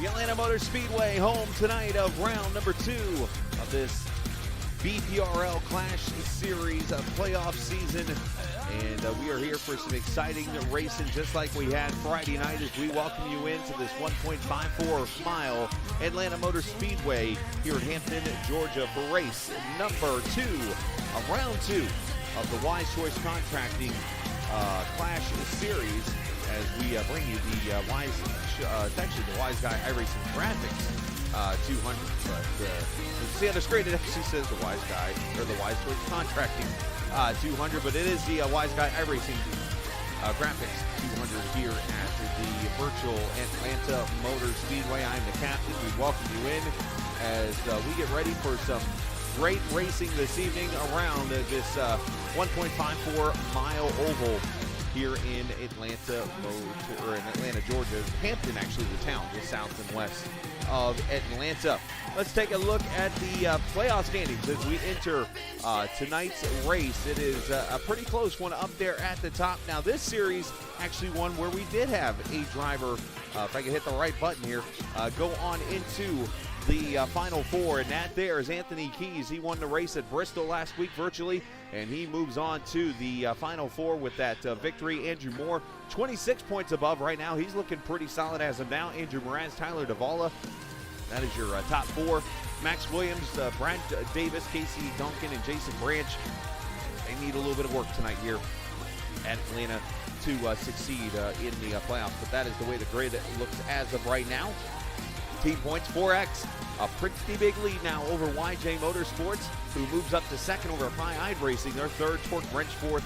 The Atlanta Motor Speedway home tonight of round number 2 of this BPRL Clash Series playoff season. And we are here for some exciting racing just like we had Friday night as we welcome you into this 1.54-mile Atlanta Motor Speedway here in Hampton, Georgia for race number 2 of round 2 of the Wise Choice Contracting Clash Series as we bring you the it's actually the Wiseguy iRacing Graphics 200. But see on the screen, it actually says the Wiseguy, or the Wise Choice Contracting 200, but it is the Wiseguy iRacing Graphics 200 here at the virtual Atlanta Motor Speedway. I'm the captain. We welcome you in as we get ready for some great racing this evening around this 1.54-mile oval here in Atlanta, Georgia. Hampton, actually, the town, just south and west of Atlanta. Let's take a look at the playoff standings as we enter tonight's race. It is a pretty close one up there at the top. Now, this series actually one where we did have a driver, if I can hit the right button here, go on into the Final Four, and that there is Anthony Keys. He won the race at Bristol last week virtually, and he moves on to the Final Four with that victory. Andrew Moore, 26 points above right now. He's looking pretty solid as of now. Andrew Moraz, Tyler Duvall, that is your top 4. Max Williams, Brad Davis, Casey Duncan, and Jason Branch. They need a little bit of work tonight here at Atlanta to succeed in the playoffs, but that is the way the grid looks as of right now. Team points, 4X, a pretty big lead now over YJ Motorsports, who moves up to second over iRacing. They're third, Torque Wrench fourth,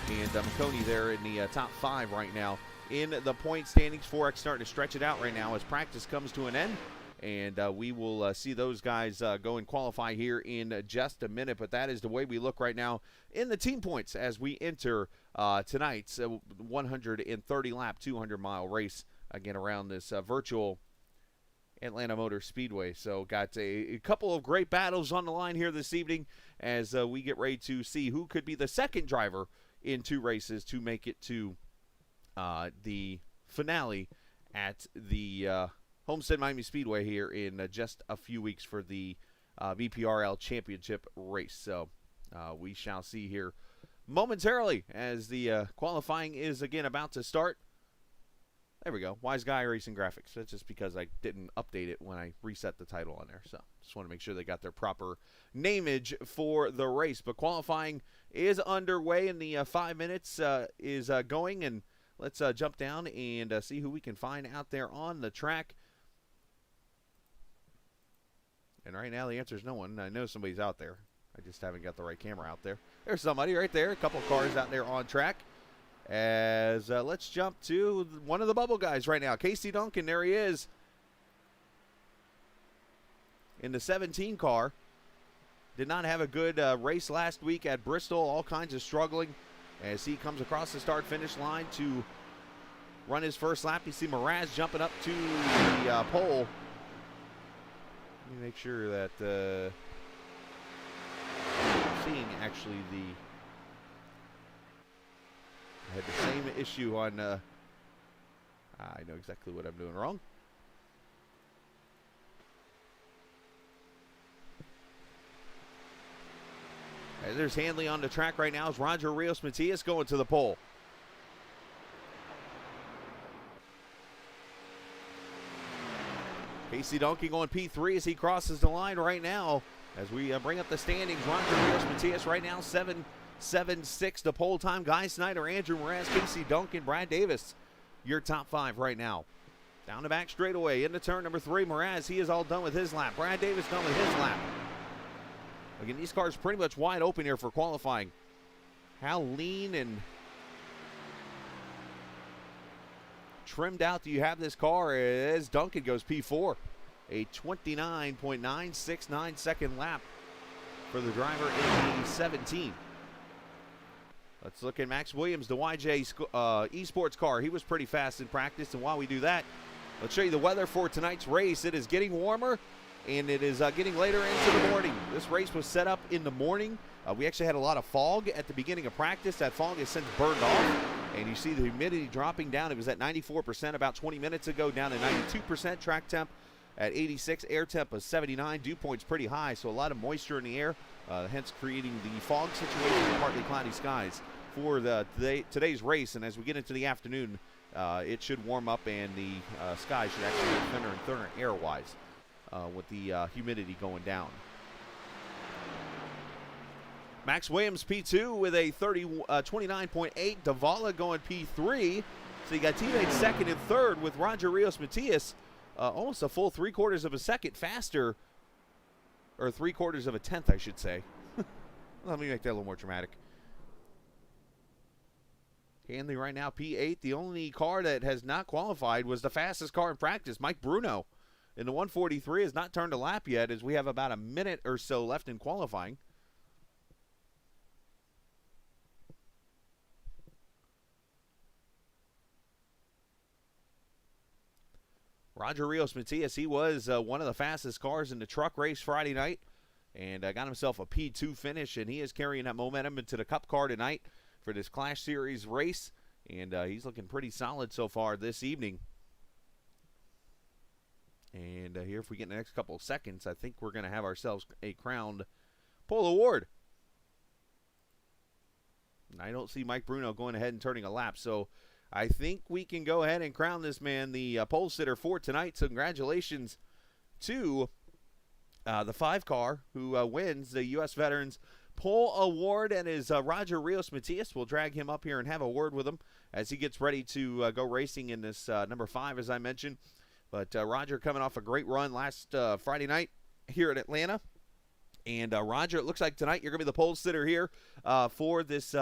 and McConey there in the top 5 right now. In the point standings, 4X starting to stretch it out right now as practice comes to an end, and we will see those guys go and qualify here in just a minute, but that is the way we look right now in the team points as we enter tonight's 130-lap, 200-mile race, again, around this virtual Atlanta Motor Speedway. So got a couple of great battles on the line here this evening as we get ready to see who could be the second driver in 2 races to make it to the finale at the Homestead Miami Speedway here in just a few weeks for the BPRL Championship race. So we shall see here momentarily as the qualifying is again about to start. There we go. Wiseguy Racing Graphics. That's just because I didn't update it when I reset the title on there. So just want to make sure they got their proper nameage for the race. But qualifying is underway, and the 5 minutes is going. And let's jump down and see who we can find out there on the track. And right now the answer is no one. I know somebody's out there. I just haven't got the right camera out there. There's somebody right there. A couple cars out there on track. As let's jump to one of the bubble guys right now. Casey Duncan, there he is. In the 17 car. Did not have a good race last week at Bristol. All kinds of struggling as he comes across the start-finish line to run his first lap. You see Moraz jumping up to the pole. Let me make sure that seeing actually the... I had the same issue on, I know exactly what I'm doing wrong. And there's Hanley on the track right now as Roger Rios Matias going to the pole. Casey Duncan going P3 as he crosses the line right now. As we bring up the standings, Roger Rios Matias right now 7.76 the pole time. Guy Snyder, Andrew Moraz, Casey Duncan, Brad Davis, your top 5 right now. Down the back straightaway into turn number 3. Moraz, he is all done with his lap. Brad Davis done with his lap. Again, these cars pretty much wide open here for qualifying. How lean and trimmed out do you have this car as Duncan goes P4. A 29.969 second lap for the driver in the 17. Let's look at Max Williams, the YJ Esports car. He was pretty fast in practice, and while we do that, let's show you the weather for tonight's race. It is getting warmer, and it is getting later into the morning. This race was set up in the morning. We actually had a lot of fog at the beginning of practice. That fog has since burned off, and you see the humidity dropping down. It was at 94% about 20 minutes ago, down to 92% track temp. at 86, air temp of 79, dew point's pretty high, so a lot of moisture in the air, hence creating the fog situation and partly cloudy skies for today's race. And as we get into the afternoon, it should warm up and the sky should actually get thinner and thinner air-wise with the humidity going down. Max Williams P2 with a 29.8. Davala going P3. So you got teammates second and third with Roger Rios Matias almost a full 3/4 of a second faster, or 3/4 of a tenth, I should say. Let me make that a little more dramatic. Hanley right now P8. The only car that has not qualified was the fastest car in practice, Mike Bruno. In the 143 has not turned a lap yet, as we have about a minute or so left in qualifying. Roger Rios Matias, he was one of the fastest cars in the truck race Friday night and got himself a P2 finish, and he is carrying that momentum into the Cup car tonight for this Clash Series race, and he's looking pretty solid so far this evening. And here, if we get in the next couple of seconds, I think we're going to have ourselves a crowned pole award. And I don't see Mike Bruno going ahead and turning a lap, so I think we can go ahead and crown this man the pole sitter for tonight. So congratulations to the 5 car who wins the U.S. Veterans Pole Award, and is Roger Rios Matias. We'll drag him up here and have a word with him as he gets ready to go racing in this number 5, as I mentioned. But Roger coming off a great run last Friday night here in Atlanta. And Roger, it looks like tonight you're going to be the pole sitter here for this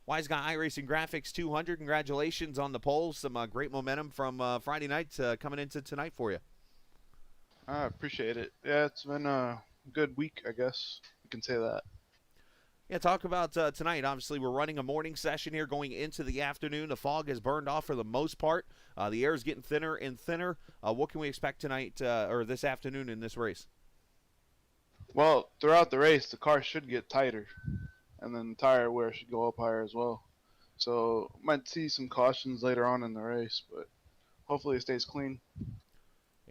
Wiseguy iRacing Graphics 200. Congratulations on the polls. Some great momentum from Friday night coming into tonight for you. I appreciate it. Yeah, it's been a good week, I guess. You can say that. Yeah, talk about tonight. Obviously, we're running a morning session here going into the afternoon. The fog has burned off for the most part. The air is getting thinner and thinner. What can we expect tonight or this afternoon in this race? Well, throughout the race, the car should get tighter, and then the tire wear should go up higher as well. So might see some cautions later on in the race, but hopefully it stays clean.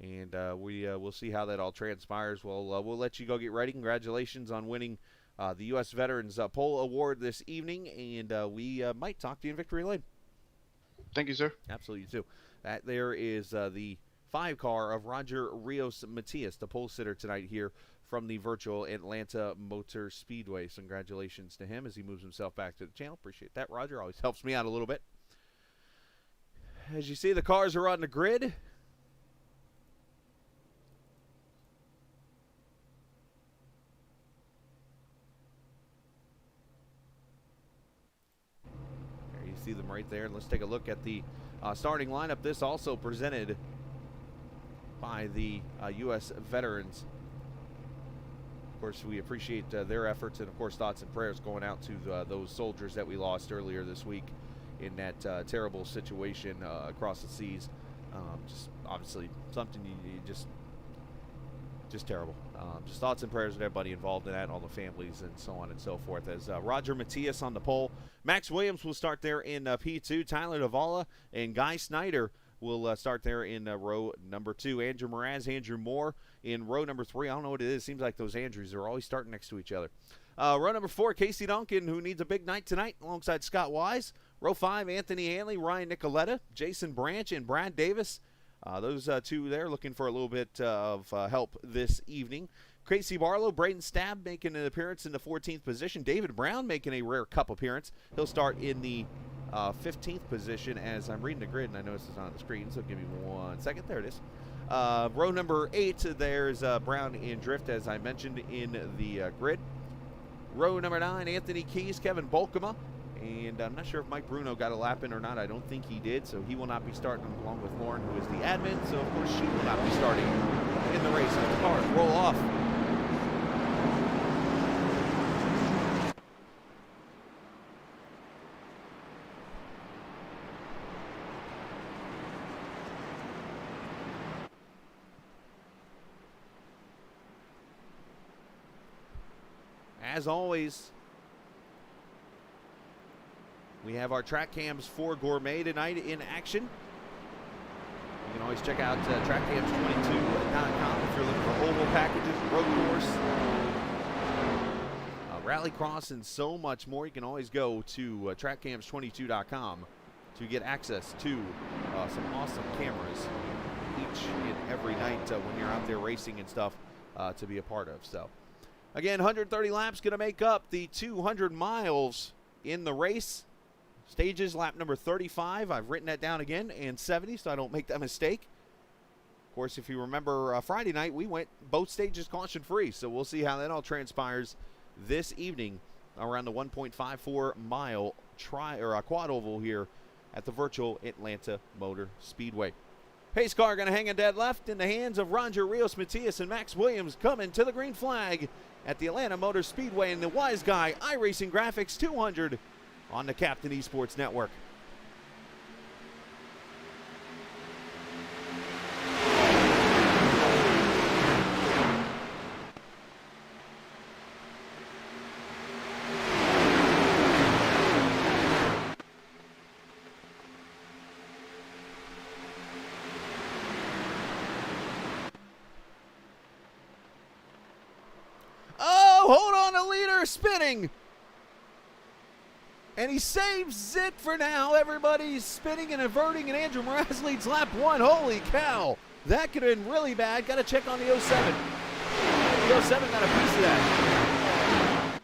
And we'll see how that all transpires. We'll let you go get ready. Congratulations on winning the U.S. Veterans Pole Award this evening, and we might talk to you in Victory Lane. Thank you, sir. Absolutely, too. That there is the 5 car of Roger Rios Matias, the pole sitter tonight here from the virtual Atlanta Motor Speedway. So congratulations to him as he moves himself back to the channel. Appreciate that, Roger. Always helps me out a little bit. As you see, the cars are on the grid. There you see them right there. Let's take a look at the starting lineup. This also presented by the U.S. Veterans. Of course, we appreciate their efforts, and of course, thoughts and prayers going out to those soldiers that we lost earlier this week in that terrible situation across the seas. Just obviously something you just terrible. Just thoughts and prayers with everybody involved in that, all the families and so on and so forth. As Roger Matias on the pole, Max Williams will start there in P2. Tyler Davala and Guy Snyder will start there in row number 2. Andrew Mraz, Andrew Moore in row number 3. I don't know what it is. Seems like those Andrews are always starting next to each other. Row number 4, Casey Duncan, who needs a big night tonight, alongside Scott Wise. Row 5, Anthony Hanley, Ryan Nicoletta, Jason Branch, and Brad Davis. Those 2 there looking for a little bit of help this evening. Casey Barlow, Braden Stab making an appearance in the 14th position. David Brown making a rare Cup appearance. He'll start in the 15th position as I'm reading the grid, and I notice it's on the screen, so give me 1 second. There it is. Row number 8, there's Brown and Drift, as I mentioned in the grid. Row number 9, Anthony Keys, Kevin Bolkema, and I'm not sure if Mike Bruno got a lap in or not. I don't think he did, so he will not be starting along with Lauren, who is the admin, so of course she will not be starting in the race. As the cars roll off. As always, we have our track cams for Gourmet tonight in action. You can always check out trackcams22.com. rallycross, and so much more. You can always go to trackcams22.com to get access to some awesome cameras each and every night when you're out there racing and stuff to be a part of. So, again, 130 laps going to make up the 200 miles in the race. Stages, lap number 35. I've written that down again, and 70, so I don't make that mistake. Of course, if you remember Friday night, we went both stages caution-free, so we'll see how that all transpires this evening around the 1.54 mile quad oval here at the virtual Atlanta Motor Speedway. Pace car going to hang a dead left in the hands of Roger Rios Matias and Max Williams, coming to the green flag at the Atlanta Motor Speedway in the Wiseguy iRacing Graphics 200 on the Captain Esports Network. Hold on, a leader spinning. And he saves it for now. Everybody's spinning and inverting, and Andrew Mraz leads lap 1. Holy cow. That could have been really bad. Got to check on the 07. The 07 got a piece of that.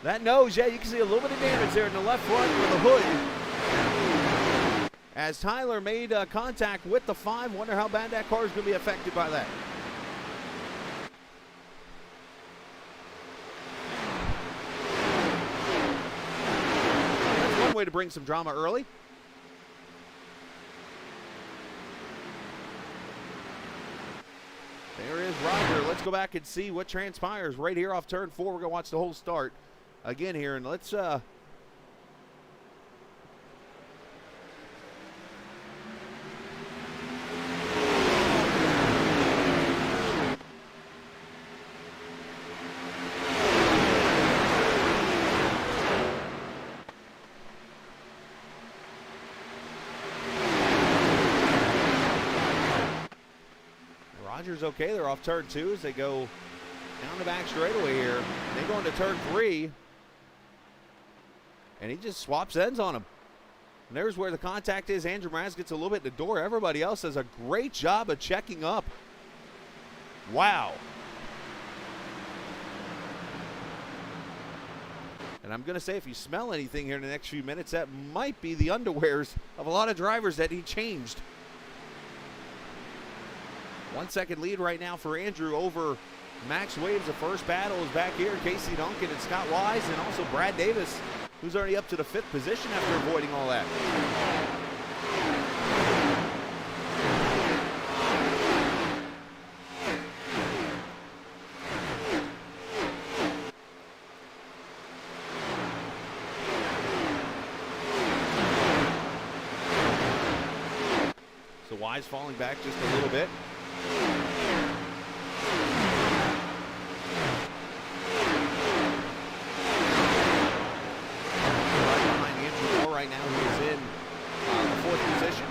That nose, yeah, you can see a little bit of damage there in the left front with the hood. As Tyler made contact with the 5. Wonder how bad that car is going to be affected by that. Way to bring some drama early. There is Roger. Let's go back and see what transpires right here off turn 4. We're going to watch the whole start again here, and let's Rogers okay. They're off turn 2 as they go down the back straightaway here. They go into turn 3, and he just swaps ends on him. And there's where the contact is. Andrew Mraz gets a little bit in the door. Everybody else does a great job of checking up. Wow. And I'm going to say, if you smell anything here in the next few minutes, that might be the underwears of a lot of drivers that he changed. 1 second lead right now for Andrew over Max Williams. The first battle is back here. Casey Duncan and Scott Wise, and also Brad Davis, who's already up to the 5th position after avoiding all that. So Wise falling back just a little bit. Right now, he's in the 4th position.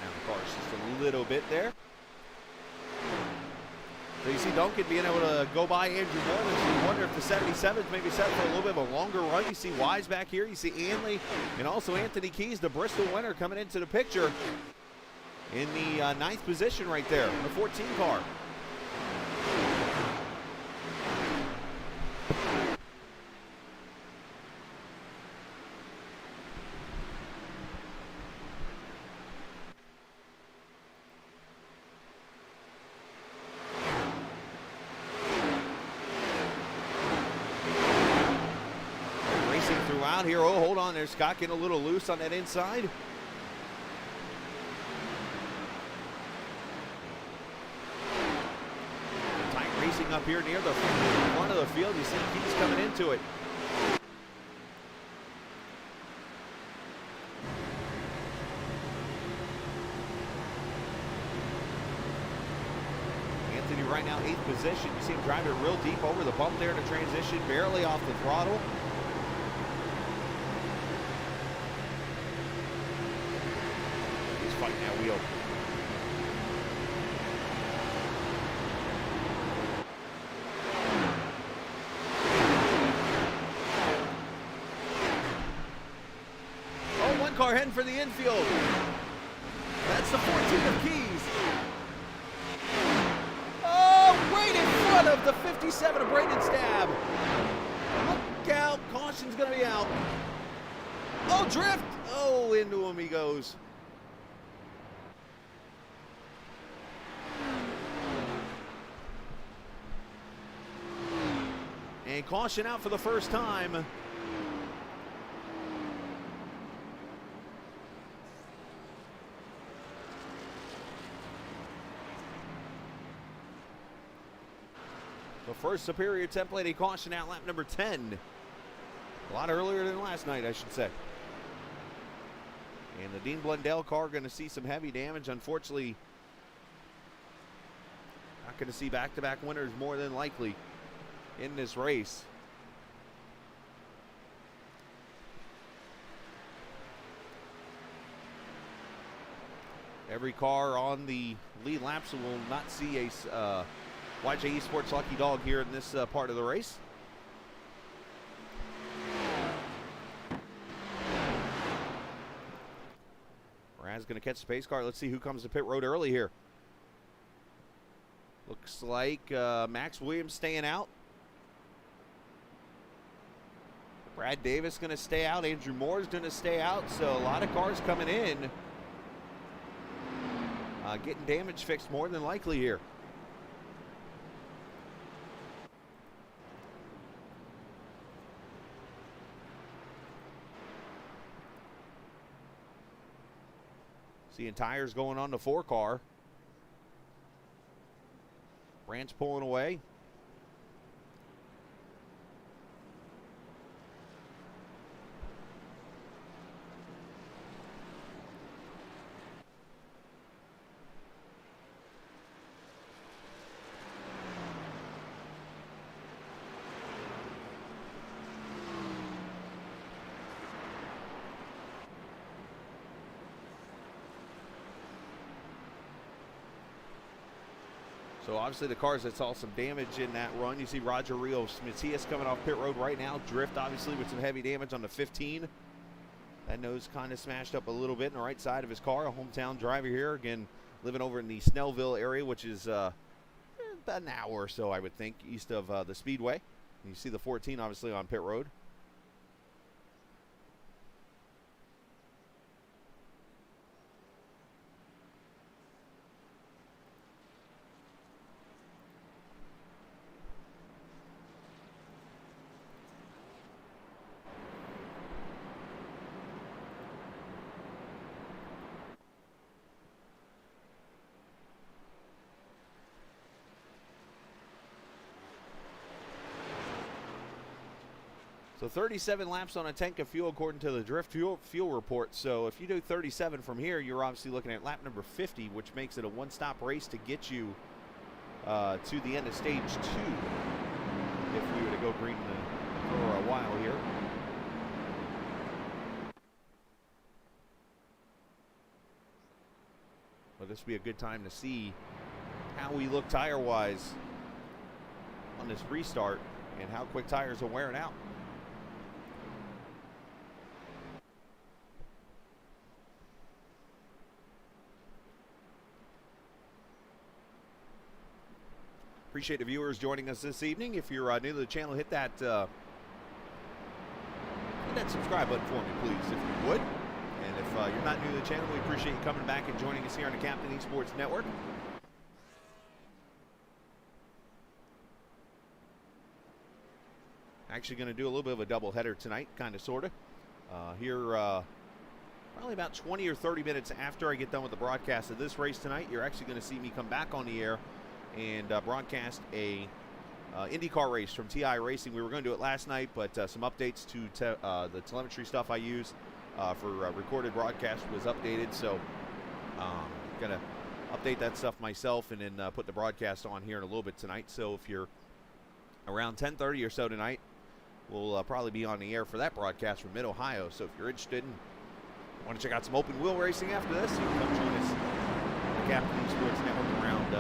Now the car's just a little bit there. So you see Duncan being able to go by Andrew Moore. So you wonder if the 77s maybe set for a little bit of a longer run. You see Wise back here. You see Anley and also Anthony Keys, the Bristol winner, coming into the picture in the 9th position right there, the 14 car. Out here. Oh, hold on there. Scott getting a little loose on that inside. Tight racing up here near the front of the field. You see Keys coming into it. right now 8th position. You see him drive it real deep over the bump there in the transition, barely off the throttle. He's fighting that wheel. Oh, one car heading for the infield. That's the 14 of Keys. Oh, right in front of the 57 of Braden Stab. Look out, caution's gonna be out. Oh, drift. Oh, into him he goes. And caution out for the first time. The first Superior template, a caution out, lap number 10. A lot earlier than last night, I should say. And the Dean Blundell car going to see some heavy damage. Unfortunately, not going to see back-to-back winners more than likely in this race. Every car on the lead laps will not see a YJ Esports lucky dog here in this part of the race. Raz going to catch the pace car. Let's see who comes to pit road early here. Looks like Max Williams staying out. Brad Davis going to stay out. Andrew Moore's going to stay out. So a lot of cars coming in. Getting damage fixed more than likely here. Seeing tires going on the 4 car. Brandt's pulling away. So obviously the cars that saw some damage in that run. You see Roger Rios Matias coming off pit road right now. Drift obviously with some heavy damage on the 15. That nose kind of smashed up a little bit in the right side of his car. A hometown driver here, again, living over in the Snellville area, which is about an hour or so, I would think, east of the Speedway. And you see the 14 obviously on pit road. So 37 laps on a tank of fuel according to the Drift Fuel report. So if you do 37 from here, you're obviously looking at lap number 50, which makes it a one-stop race to get you to the end of stage 2. If we were to go green for a while here. But this would be a good time to see how we look tire-wise on this restart and how quick tires are wearing out. Appreciate the viewers joining us this evening. If you're new to the channel, hit that subscribe button for me, please, if you would. And if you're not new to the channel, we appreciate you coming back and joining us here on the Captain Esports Network. Actually going to do a little bit of a double header tonight, kind of, sort of. Here, probably about 20 or 30 minutes after I get done with the broadcast of this race tonight, you're actually going to see me come back on the air and broadcast a IndyCar race from iRacing. We were going to do it last night, but some updates to the telemetry stuff I use for recorded broadcast was updated. So going to update that stuff myself and then put the broadcast on here in a little bit tonight. So if you're around 10:30 or so tonight, we'll probably be on the air for that broadcast from Mid-Ohio. So if you're interested and want to check out some open wheel racing after this, you can come join us on the Captain Sports Network around,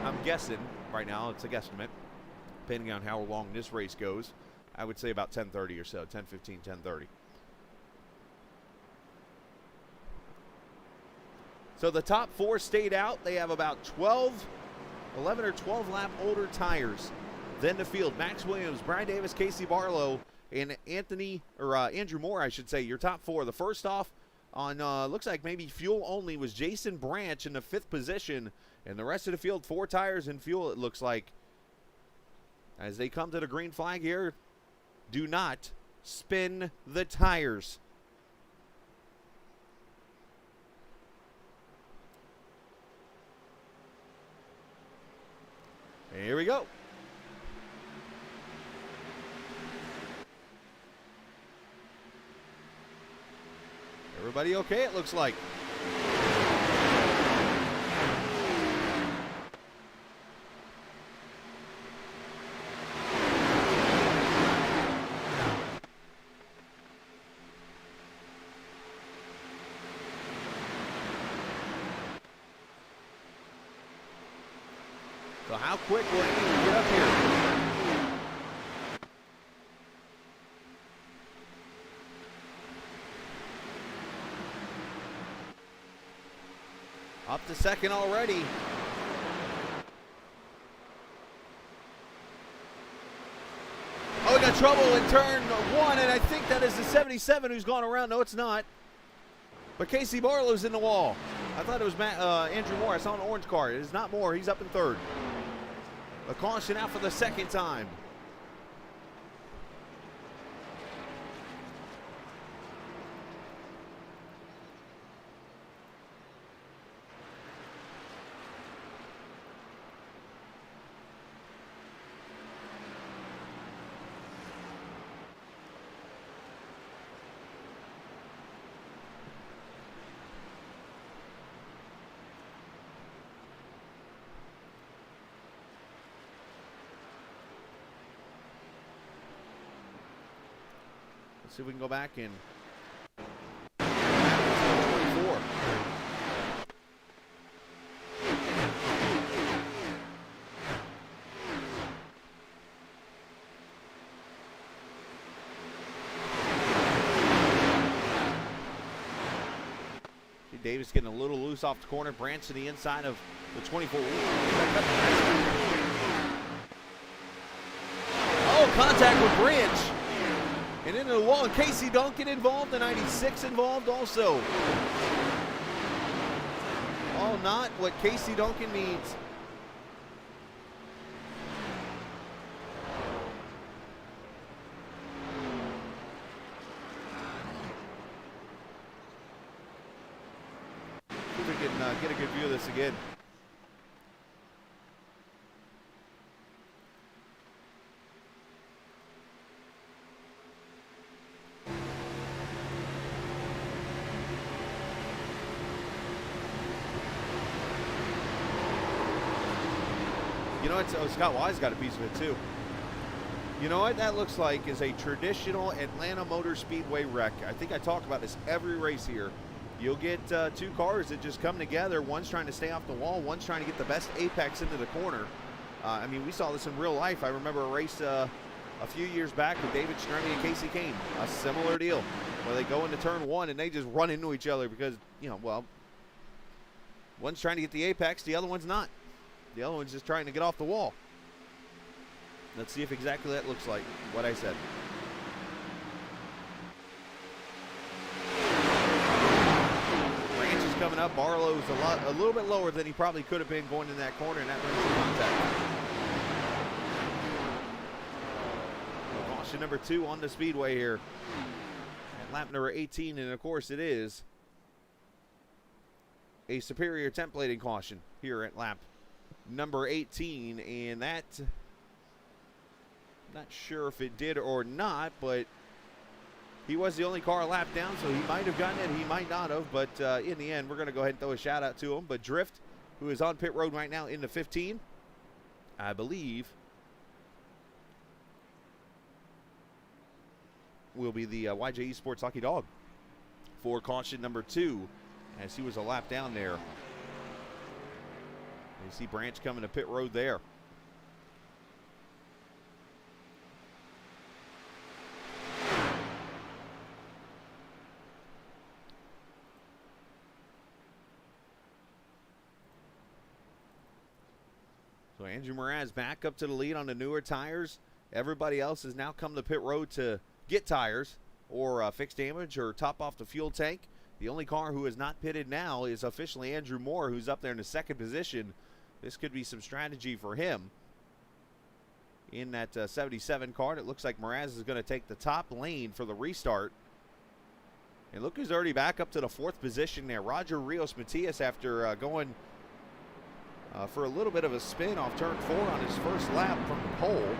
I'm guessing right now, it's a guesstimate, depending on how long this race goes, I would say about 10:30 or so, 10:15, 10:30. So the top 4 stayed out. They have about 11 or 12 lap older tires than the field. Max Williams, Brian Davis, Casey Barlow, and Andrew Moore, I should say, your top 4. The first off on, looks like maybe fuel only, was Jason Branch in the 5th position. And the rest of the field, 4 tires and fuel, it looks like. As they come to the green flag here, do not spin the tires. Here we go. Everybody okay, it looks like. So how quick will he get up here? Up to second already. Oh, we got trouble in turn 1, and I think that is the 77 who's gone around. No, it's not. But Casey Barlow's in the wall. I thought it was Andrew Moore. I saw an orange card. It is not Moore. He's up in 3rd. A caution out for the 2nd time. Let's see if we can go back and 24. See Davis getting a little loose off the corner. Branch to the inside of the 24. Oh, contact with Branch. And into the wall, and Casey Duncan involved, the 96 involved also. All not what Casey Duncan needs. See if we can get a good view of this again. You know what? Oh, Scott Wise got a piece of it too. You know what that looks like is a traditional Atlanta Motor Speedway wreck. I think I talk about this every race here. You'll get 2 cars that just come together. One's trying to stay off the wall. One's trying to get the best apex into the corner. I mean, we saw this in real life. I remember a race a few years back with David Stremme and Casey Kane. A similar deal where they go into turn 1 and they just run into each other because, you know, well, one's trying to get the apex, the other one's not. The other one's just trying to get off the wall. Let's see if exactly that looks like what I said. Branch is coming up. Barlow's a little bit lower than he probably could have been going in that corner, and that brings some contact. Caution number 2 on the Speedway here. At lap number 18, and of course it is a superior templating caution here at lap number 18, and that, not sure if it did or not, but he was the only car a lap down, so he might have gotten it, he might not have, but in the end, we're going to go ahead and throw a shout out to him. But Drift who is on pit road right now in the 15, I believe, will be the YJ Esports Lucky Dog for caution number 2, as he was a lap down there. You see Branch coming to pit road there. So Andrew Mraz back up to the lead on the newer tires. Everybody else has now come to pit road to get tires or fix damage or top off the fuel tank. The only car who is not pitted now is officially Andrew Moore, who's up there in the 2nd position. This could be some strategy for him in that 77 car. It looks like Mraz is going to take the top lane for the restart. And look who's already back up to the 4th position there. Roger Rios Matias, after going for a little bit of a spin off turn 4 on his first lap from the pole.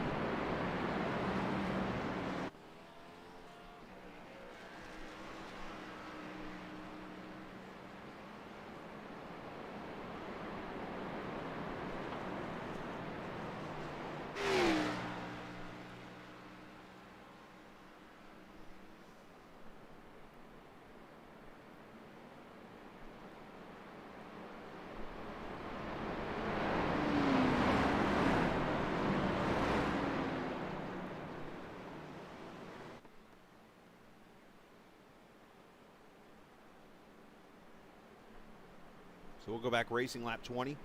So we'll go back racing lap 20.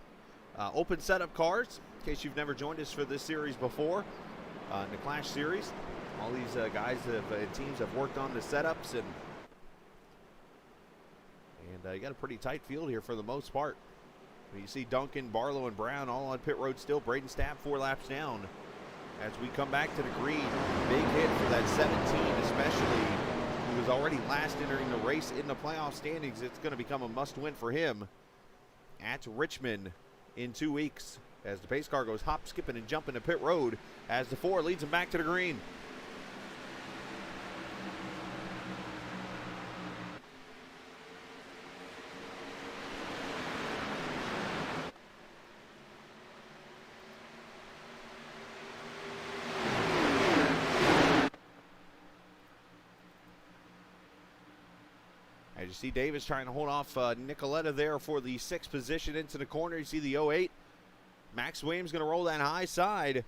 Open setup cars, in case you've never joined us for this series before. In the Clash series, all these guys and teams have worked on the setups, and you got a pretty tight field here for the most part. You see Duncan, Barlow, and Brown all on pit road still. Braden Stapp 4 laps down. As we come back to the green, big hit for that 17 especially, who was already last entering the race in the playoff standings. It's going to become a must-win for him at Richmond in 2 weeks, as the pace car goes hop, skipping, and jumping to pit road as the 4 leads him back to the green. As you see Davis trying to hold off Nicoletta there for the 6th position into the corner. You see the 08. Max Williams going to roll that high side.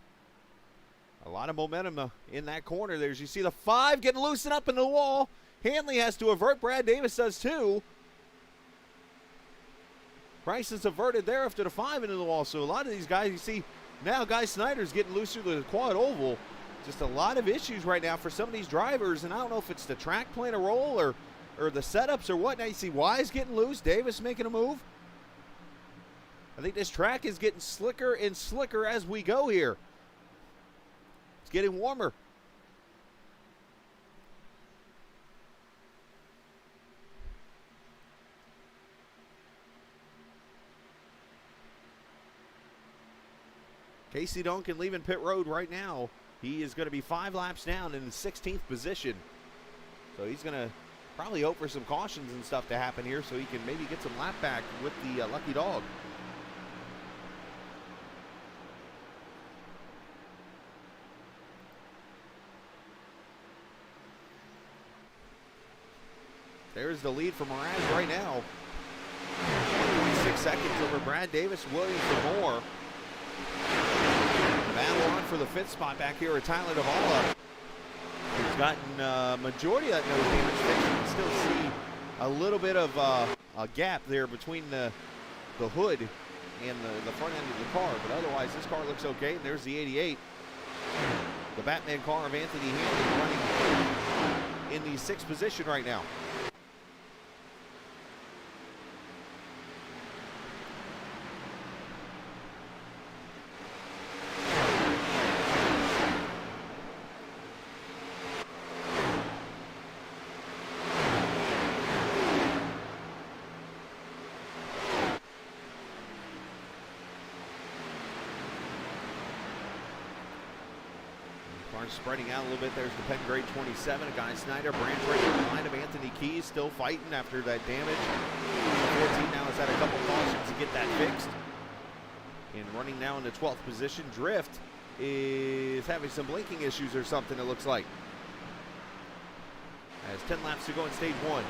A lot of momentum in that corner there. As you see the 5 getting loosened up in the wall. Hanley has to avert. Brad Davis does too. Price is averted there after the 5 into the wall. So a lot of these guys, you see now Guy Snyder's getting loose through the quad oval. Just a lot of issues right now for some of these drivers. And I don't know if it's the track playing a role or the setups or what. Now you see Wise getting loose, Davis making a move. I think this track is getting slicker and slicker as we go here. It's getting warmer. Casey Duncan leaving pit road right now. He is going to be 5 laps down in the 16th position. So he's going to probably hope for some cautions and stuff to happen here so he can maybe get some lap back with the lucky dog. There's the lead for Mraz right now. 6 seconds over Brad Davis, Williams for Moore. Battle on for the 5th spot back here at Tyler Davala. He's gotten majority of that nose damage fixed. You can still see a little bit of a gap there between the hood and the front end of the car, but otherwise this car looks okay. And there's the 88. The Batman car of Anthony Hanley running in the 6th position right now. spreading out a little bit. There's the Penn Grade 27, a Guy Snyder. Branch right behind him. Anthony Keys still fighting after that damage. 14 now has had a couple cautions to get that fixed. And running now in the 12th position. Drift is having some blinking issues or something, it looks like. Has 10 laps to go in stage 1.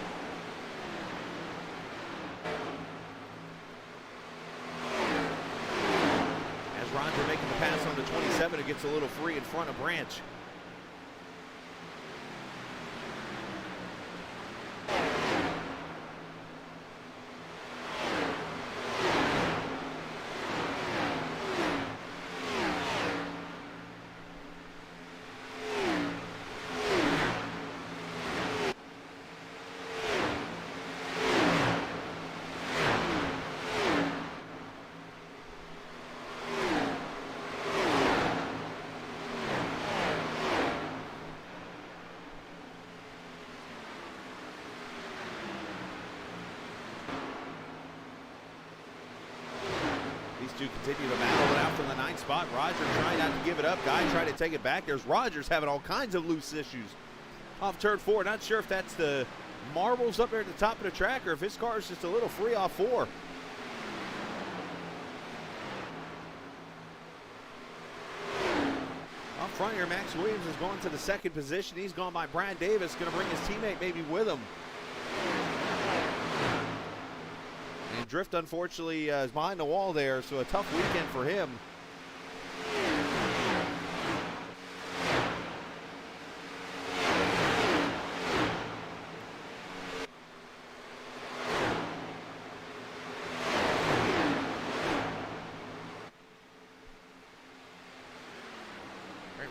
Roger making the pass on the 27. It gets a little free in front of Branch. These two continue to battle it out from the 9th spot. Roger trying not to give it up. Guy trying to take it back. There's Rogers having all kinds of loose issues off turn 4. Not sure if that's the marbles up there at the top of the track or if his car is just a little free off 4. Up front here, Max Williams is going to the 2nd position. He's gone by Brad Davis. Going to bring his teammate maybe with him. And Drift, unfortunately, is behind the wall there, so a tough weekend for him.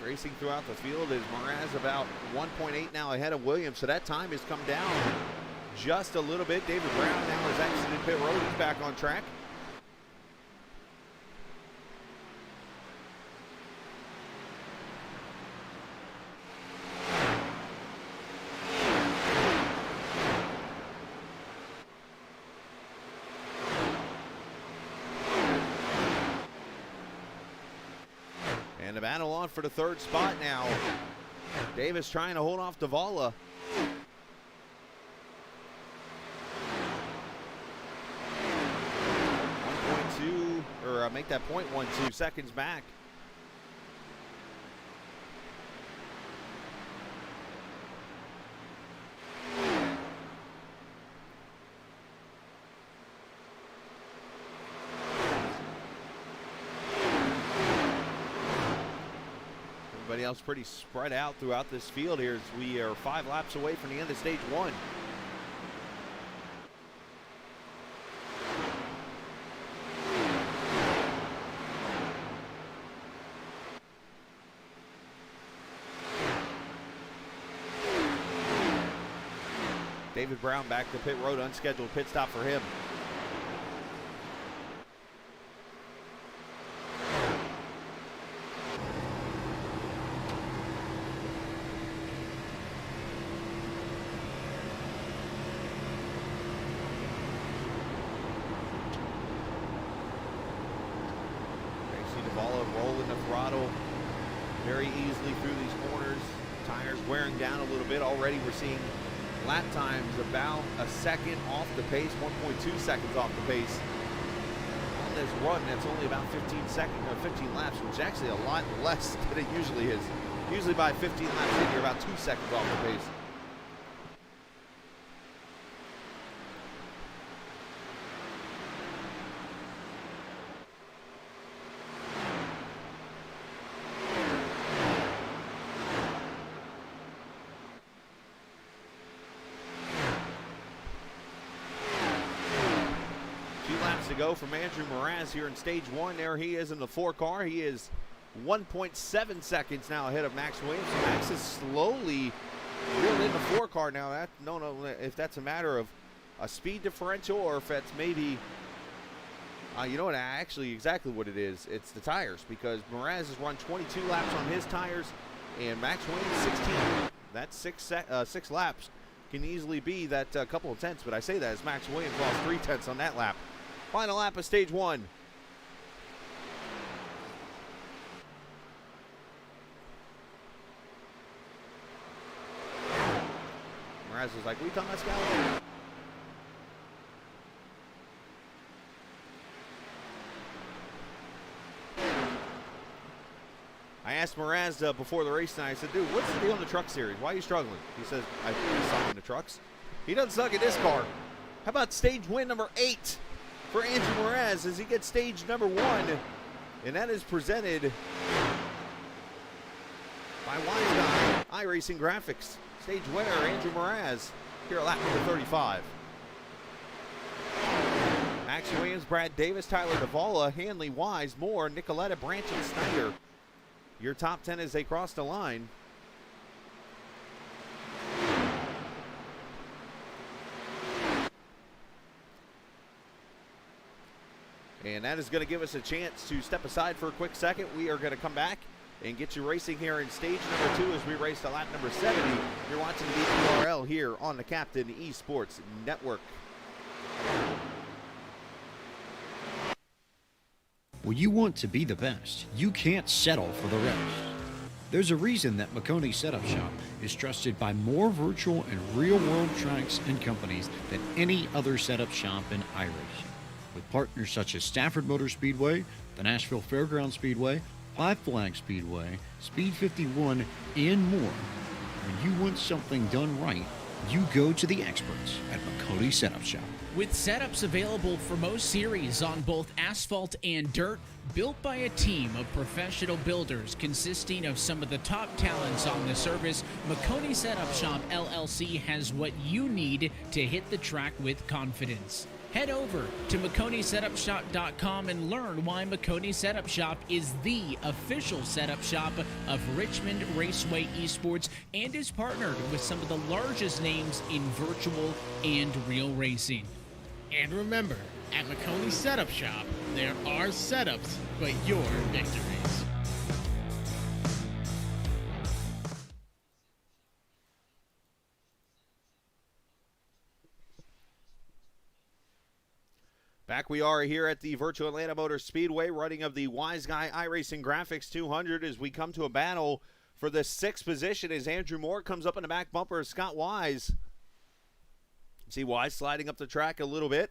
Racing throughout the field is Mraz about 1.8 now ahead of Williams, so that time has come down just a little bit. David Brown now has exited pit road. He's back on track. And the battle on for the 3rd spot now. Davis trying to hold off Davala. Make that 0.12 seconds back. Everybody else pretty spread out throughout this field here as we are 5 laps away from the end of stage 1. David Brown back to pit road, unscheduled pit stop for him. You see Davala rolling the throttle very easily through these corners. Tires wearing down a little bit. Already we're seeing lap times about a second off the pace, 1.2 seconds off the pace. On this run, that's only about 15 laps, which is actually a lot less than it usually is. Usually by 15 laps in, you're about 2 seconds off the pace. To go from Andrew Mraz here in stage 1. There he is in the 4 car. He is 1.7 seconds now ahead of Max Williams. So Max is slowly reeled in the 4 car now. That, no, if that's a matter of a speed differential or if that's maybe, you know what, actually exactly what it is. It's the tires, because Mraz has run 22 laps on his tires and Max Williams 16. That's 6 laps. Can easily be that couple of tenths, but I say that as Max Williams lost 3 tenths on that lap. Final lap of stage 1. Mraz was like, "What are you talking about, Scout?" I asked Mraz before the race tonight, I said, "Dude, what's the deal in the truck series? Why are you struggling?" He says, "I think he's sucking the trucks." He doesn't suck in this car. How about stage win number 8 for Andrew Mraz as he gets stage number 1? And that is presented by Wiseguy iRacing Graphics. Stage winner, Andrew Mraz, here at lap number 35. Max Williams, Brad Davis, Tyler Duvall, Hanley, Wise, Moore, Nicoletta, Branch, and Snyder. Your top 10 as they cross the line. And that is going to give us a chance to step aside for a quick second. We are going to come back and get you racing here in stage number 2 as we race to lap number 70. You're watching the VPRL here on the Captain Esports Network. When you want to be the best, you can't settle for the rest. There's a reason that Makoni Setup Shop is trusted by more virtual and real-world tracks and companies than any other setup shop in iRacing. With partners such as Stafford Motor Speedway, the Nashville Fairgrounds Speedway, Five Flags Speedway, Speed 51, and more. When you want something done right, you go to the experts at Makoni Setup Shop. With setups available for most series on both asphalt and dirt, built by a team of professional builders consisting of some of the top talents on the service, Makoni Setup Shop LLC has what you need to hit the track with confidence. Head over to MakoniSetupShop.com and learn why Makoni Setup Shop is the official setup shop of Richmond Raceway Esports and is partnered with some of the largest names in virtual and real racing. And remember, at Makoni Setup Shop, there are setups, but your victories. Back we are here at the Virtual Atlanta Motor Speedway, running of the Wiseguy iRacing Graphics 200 as we come to a battle for the 6th position as Andrew Moore comes up in the back bumper of Scott Wise. See Wise sliding up the track a little bit.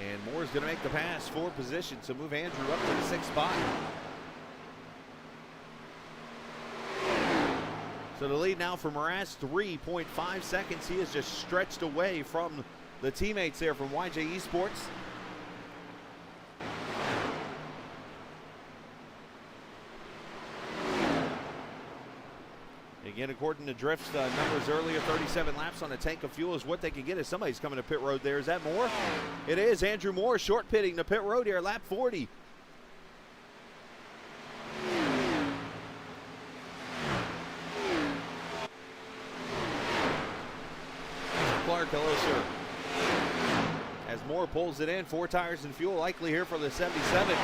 And Moore's going to make the pass for position, so move Andrew up to the 6th spot. So the lead now for Mraz, 3.5 seconds. He has just stretched away from the teammates there from YJ Esports. Again, according to Drift's numbers earlier, 37 laps on a tank of fuel is what they can get as somebody's coming to pit road there. Is that Moore? It is. Andrew Moore short pitting to pit road here, lap 40. Clark, hello, sir. As Moore pulls it in, 4 tires and fuel likely here for the 77.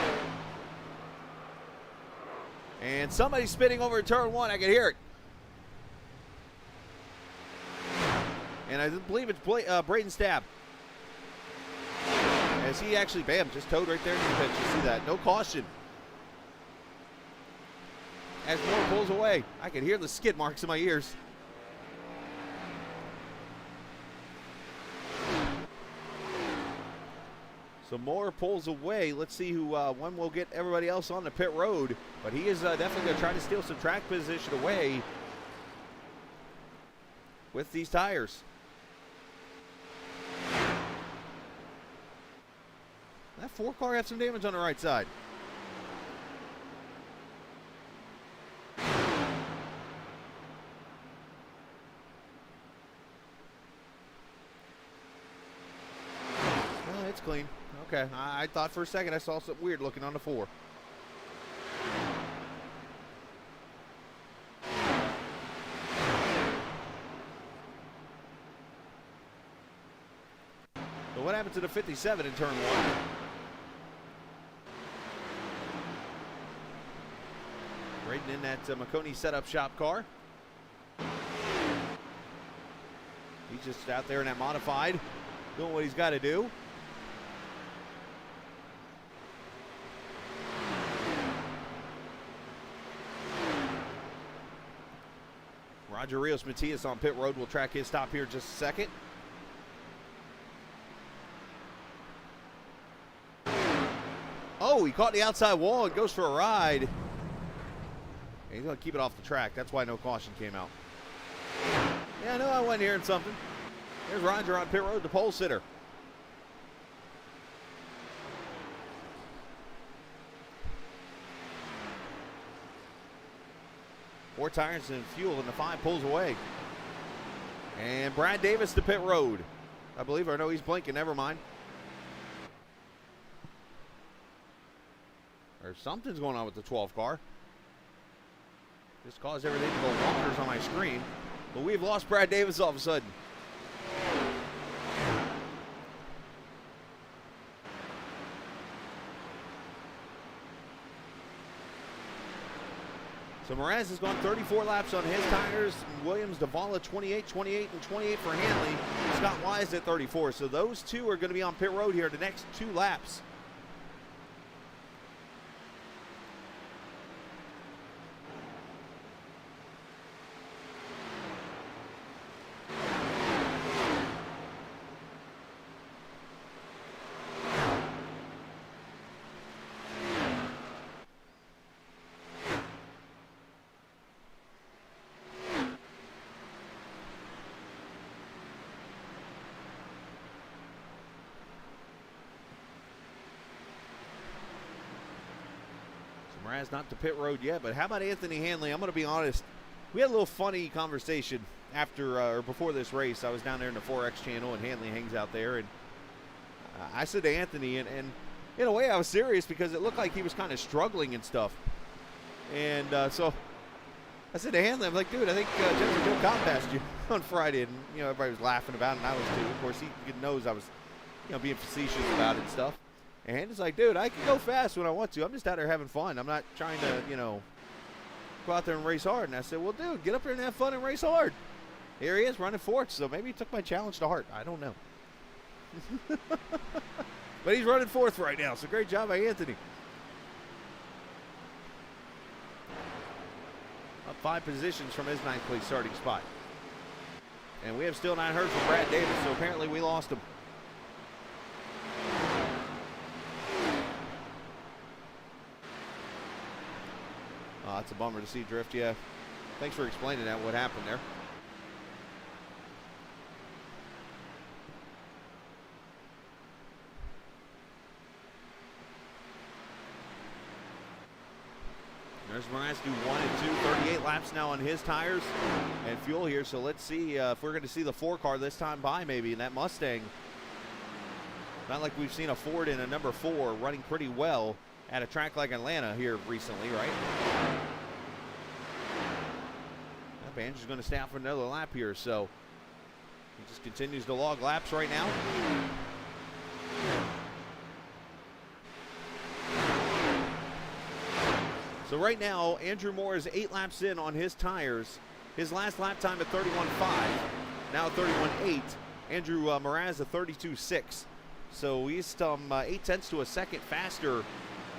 And somebody's spinning over turn 1. I can hear it. And I believe it's Braden Stab. As he actually, bam, just towed right there in the pitch. You see that? No caution. As Moore pulls away, I can hear the skid marks in my ears. So Moore pulls away. Let's see who when will get everybody else on the pit road. But he is definitely going to try to steal some track position away with these tires. That 4 car had some damage on the right side. Well, it's clean. Okay, I thought for a second I saw something weird looking on the 4. So what happened to the 57 in turn 1? Braden in that Makoni Setup Shop car. He's just out there in that modified, doing what he's got to do. Roger Rios Matias on pit road will track his stop here in just a second. Oh, he caught the outside wall and goes for a ride. And he's going to keep it off the track. That's why no caution came out. Yeah, I know I wasn't hearing something. There's Roger on pit road, the pole sitter. Four tires and fuel, and the 5 pulls away. And Brad Davis to pit road. I believe, or no, he's blinking, never mind. Or something's going on with the 12 car. Just caused everything to go bonkers on my screen. But we've lost Brad Davis all of a sudden. So Mraz has gone 34 laps on his tires. Williams, Davala, 28, 28, and 28 for Hanley. Scott Wise at 34. So those two are going to be on pit road here the next 2 laps. Mraz not to pit road yet, but how about Anthony Hanley? I'm going to be honest. We had a little funny conversation after or before this race. I was down there in the 4X channel, and Hanley hangs out there. And I said to Anthony, and in a way I was serious because it looked like he was kind of struggling and stuff. And so I said to Hanley, I'm like, dude, I think Jennifer Joe Cobb passed you on Friday. And, you know, everybody was laughing about it, and I was too. Of course, he knows I was, you know, being facetious about it and stuff. And it's like, dude, I can go fast when I want to. I'm just out there having fun. I'm not trying to, you know, go out there and race hard. And I said, well, dude, get up there and have fun and race hard. Here he is running fourth, so maybe he took my challenge to heart. I don't know. But he's running fourth right now, so great job by Anthony. Up 5 positions from his 9th place starting spot. And we have still not heard from Brad Davis, so apparently we lost him. Oh, that's a bummer to see drift, yeah. Thanks for explaining that, what happened there. There's Mraz do 1 and 2, 38 laps now on his tires and fuel here. So let's see if we're going to see the 4 car this time by maybe in that Mustang. Not like we've seen a Ford in a number 4 running pretty well at a track like Atlanta here recently, right? That Banger's going to stay out for another lap here, so he just continues to log laps right now. So right now, Andrew Moore is 8 laps in on his tires. His last lap time at 31.5, now 31.8. Andrew Mraz at 32.6. So he's 0.8 to a second faster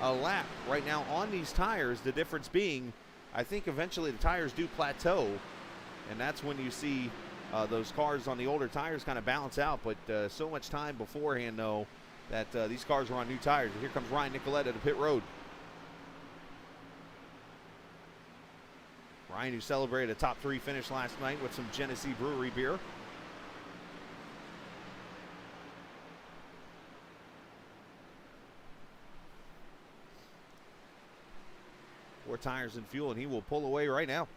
a lap right now on these tires. The difference being, I think eventually the tires do plateau, and that's when you see those cars on the older tires kind of balance out. But so much time beforehand, though, that these cars are on new tires. And here comes Ryan Nicoletta to pit road. Ryan, who celebrated a top 3 finish last night with some Genesee Brewery beer. Four tires and fuel, and he will pull away right now.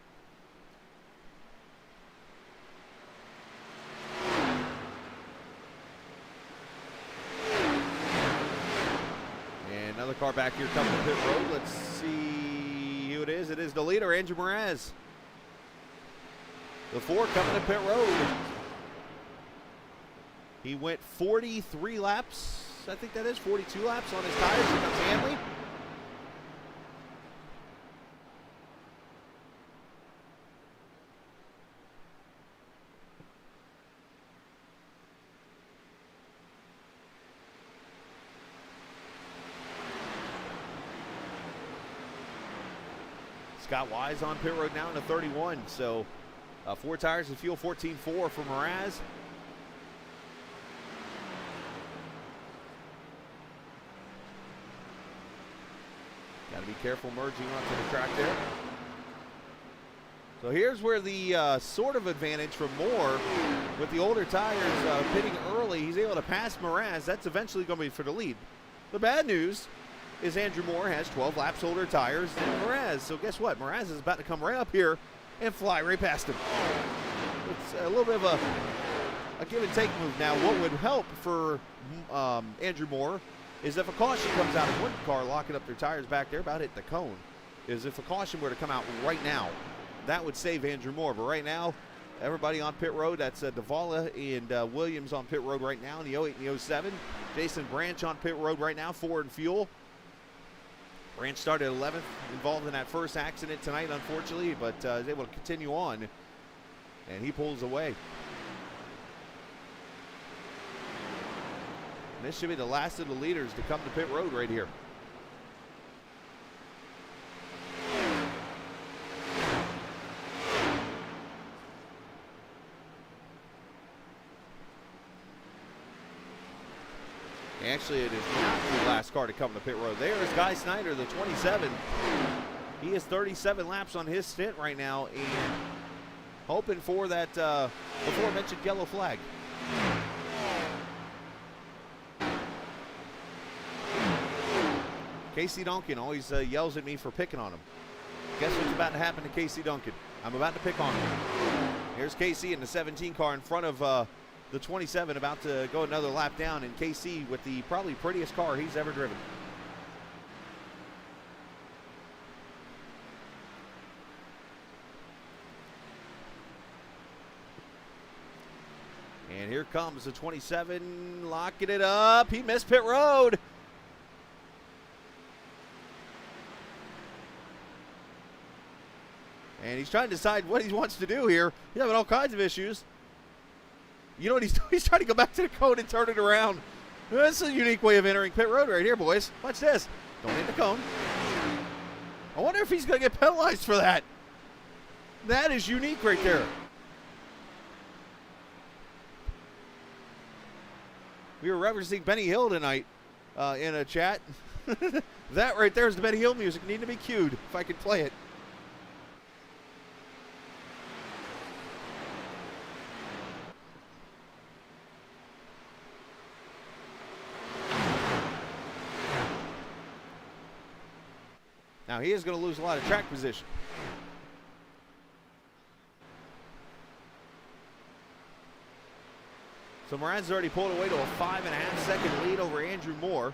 And another car back here coming to pit road. Let's see who it is. It is the leader, Andrew Mraz. The 4 coming to pit road. He went 43 laps. I think that is 42 laps on his tires. Here comes Hanley. Scott Wise on pit road now in a 31, so 4 tires of fuel, 14.4 for Mraz. Got to be careful merging onto the track there. So here's where the sort of advantage from Moore with the older tires pitting early. He's able to pass Mraz. That's eventually going to be for the lead. The bad news is Andrew Moore has 12 laps older tires than Mraz. So guess what? Mraz is about to come right up here and fly right past him. It's a little bit of a give and take move. Now, what would help for Andrew Moore is if a caution comes out of one car locking up their tires back there, about hit the cone, is if a caution were to come out right now, that would save Andrew Moore. But right now, everybody on pit road, that's Davala and Williams on pit road right now in the 08 and the 07. Jason Branch on pit road right now, Ford and Fuel. Branch started 11th, involved in that first accident tonight, unfortunately, but is able to continue on, and he pulls away. And this should be the last of the leaders to come to pit road right here. Actually, it is not the last car to come to pit road. There is Guy Snyder, the 27. He has 37 laps on his stint right now and hoping for that before-mentioned yellow flag. Casey Duncan always yells at me for picking on him. Guess what's about to happen to Casey Duncan? I'm about to pick on him. Here's Casey in the 17 car in front of the 27, about to go another lap down, and KC with the probably prettiest car he's ever driven. And here comes the 27, locking it up. He missed pit road. And he's trying to decide what he wants to do here. He's having all kinds of issues. You know what he's doing? He's trying to go back to the cone and turn it around. That's a unique way of entering pit road right here, boys. Watch this. Don't hit the cone. I wonder if he's going to get penalized for that. That is unique right there. We were referencing Benny Hill tonight in a chat. That right there is the Benny Hill music. Need to be cued if I could play it. Now he is going to lose a lot of track position. So Moran's already pulled away to a 5.5-second lead over Andrew Moore.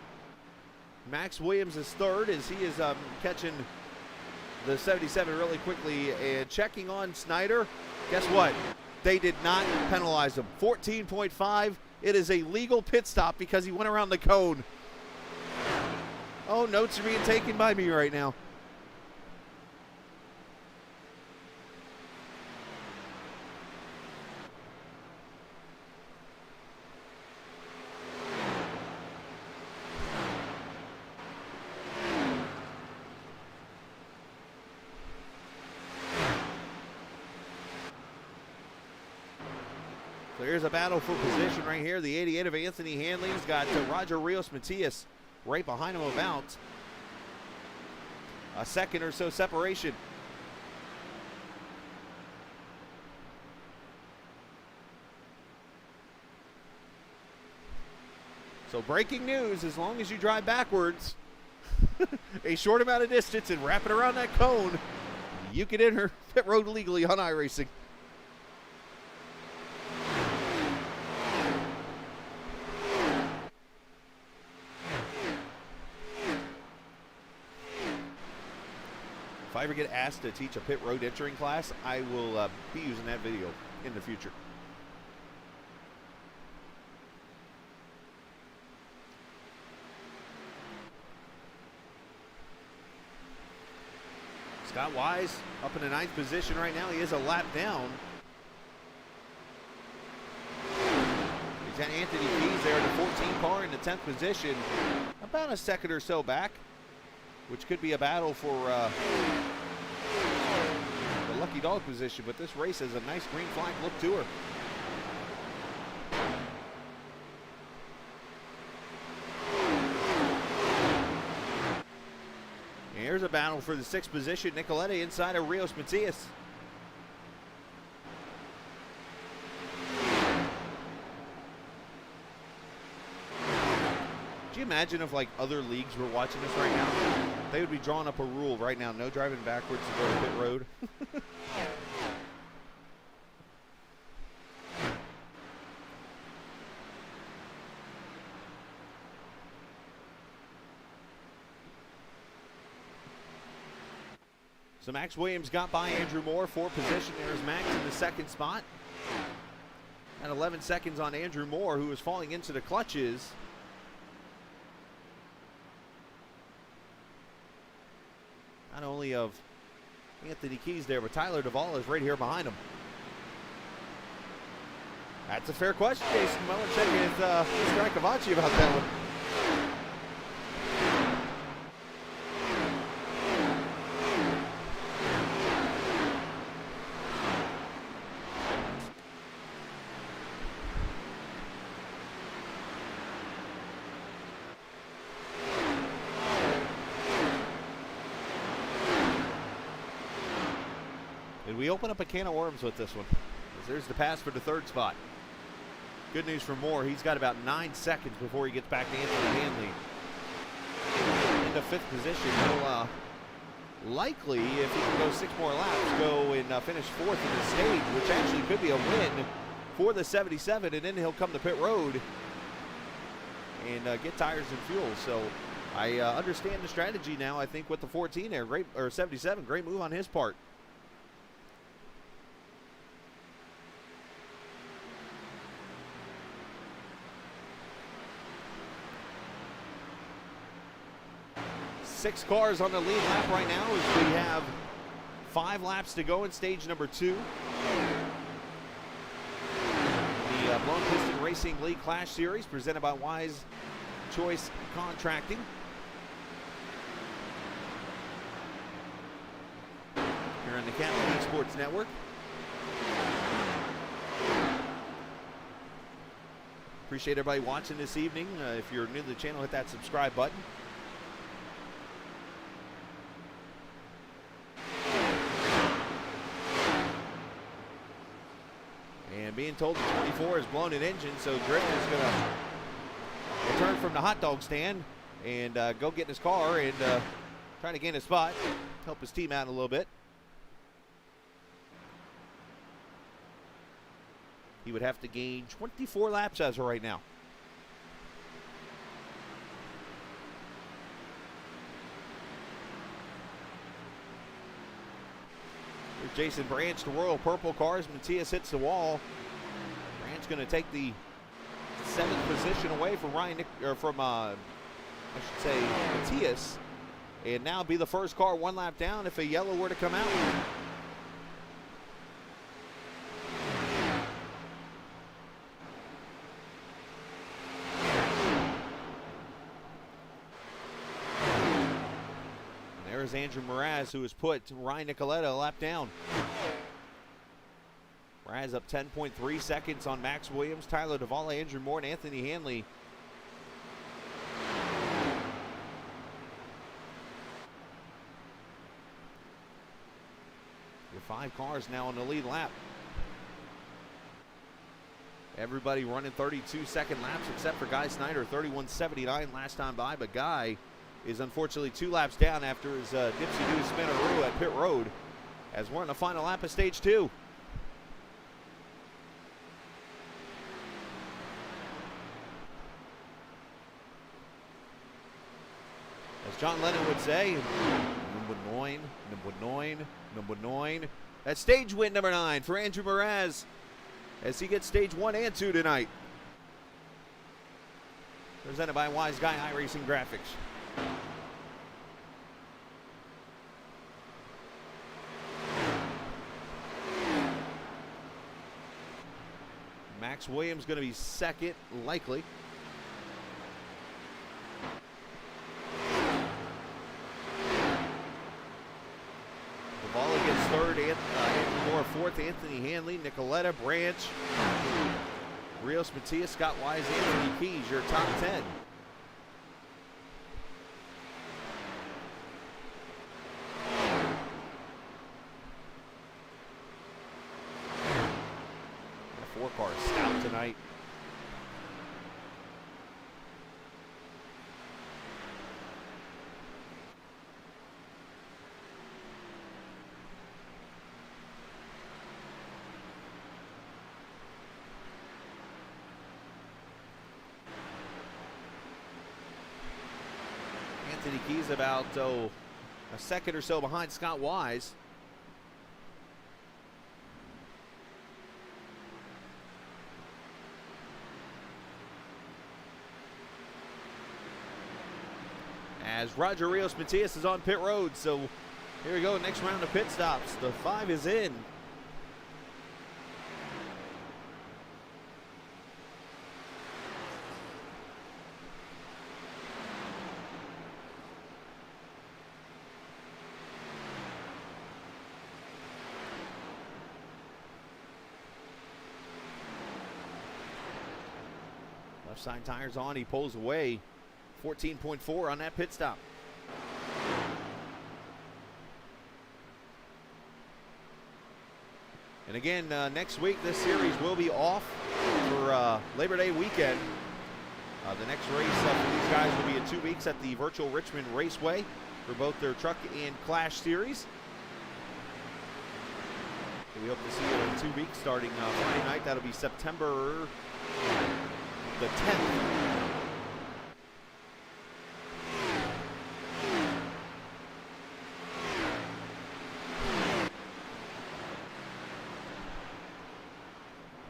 Max Williams is third as he is catching the 77 really quickly and checking on Snyder. Guess what? They did not penalize him. 14.5. It is a legal pit stop because he went around the cone. Oh, notes are being taken by me right now. So here's a battle for position right here. The 88 of Anthony Hanley's got Roger Rios Matias right behind him, about a second or so separation. So breaking news, as long as you drive backwards a short amount of distance and wrap it around that cone, you can enter pit road legally on iRacing. If I ever get asked to teach a pit road entering class, I will be using that video in the future. Scott Wise up in the 9th position right now. He is a lap down. He's got Anthony Keys there in the 14 car in the 10th position, about a second or so back, which could be a battle for the lucky dog position, but this race has a nice green flag look to her. Here's a battle for the 6th position. Nicoletta inside of Rios Matias. Could you imagine if like other leagues were watching this right now? They would be drawing up a rule right now, no driving backwards to go to pit road. So Max Williams got by Andrew Moore, 4th position. There's Max in the 2nd spot. At 11 seconds on Andrew Moore, who is falling into the clutches. Not only of Anthony Keys there, but Tyler Duvall is right here behind him. That's a fair question, Jason Melanchek and Mr. Akavachi about that one. Did we open up a can of worms with this one? There's the pass for the 3rd spot. Good news for Moore. He's got about 9 seconds before he gets back to Anthony Hanley. Into 5th position. He'll likely, if he can go 6 more laps, go and finish 4th in the stage, which actually could be a win for the 77. And then he'll come to pit road and get tires and fuel. So I understand the strategy now. I think with the 14 there, great, or 77, great move on his part. Six cars on the lead lap right now as we have 5 laps to go in stage number 2. The Blown Piston Racing League Clash Series presented by Wise Choice Contracting. Here on the Capital Sports Network. Appreciate everybody watching this evening. If you're new to the channel, hit that subscribe button. And being told the 24 has blown an engine, so Griffin is going to return from the hot dog stand and go get in his car and try to gain a spot, help his team out a little bit. He would have to gain 24 laps as of right now. There's Jason Branch, the Royal Purple cars. Matias hits the wall. Branch going to take the 7th position away from Matias, and now be the first car 1 lap down if a yellow were to come out. There's Andrew Mraz, who has put Ryan Nicoletta a lap down. Mraz up 10.3 seconds on Max Williams, Tyler Duvall, Andrew Moore, and Anthony Hanley. With 5 cars now on the lead lap. Everybody running 32-second laps except for Guy Snyder, 31.79 last time by, but Guy is unfortunately 2 laps down after his dipsy-doo spinaroo at pit road as we're in the final lap of stage 2. As John Lennon would say, number 9. That's stage win number 9 for Andrew Mraz as he gets stage 1 and 2 tonight. Presented by Wiseguy iRacing Graphics. Max Williams going to be 2nd, likely. Duvall gets 3rd, Moore fourth, Anthony Hanley, Nicoletta, Branch, Rios Matias, Scott Wise, Anthony Keys, your top 10. The 4 car stout tonight. Anthony Keys about a second or so behind Scott Wise. As Roger Rios Matias is on pit road, so here we go, next round of pit stops. The 5 is in. Left side tires on, he pulls away. 14.4 on that pit stop. And again, next week this series will be off for Labor Day weekend. The next race for these guys will be in 2 weeks at the virtual Richmond Raceway for both their truck and Clash series. So we hope to see you in 2 weeks starting Friday night. That'll be September the 10th.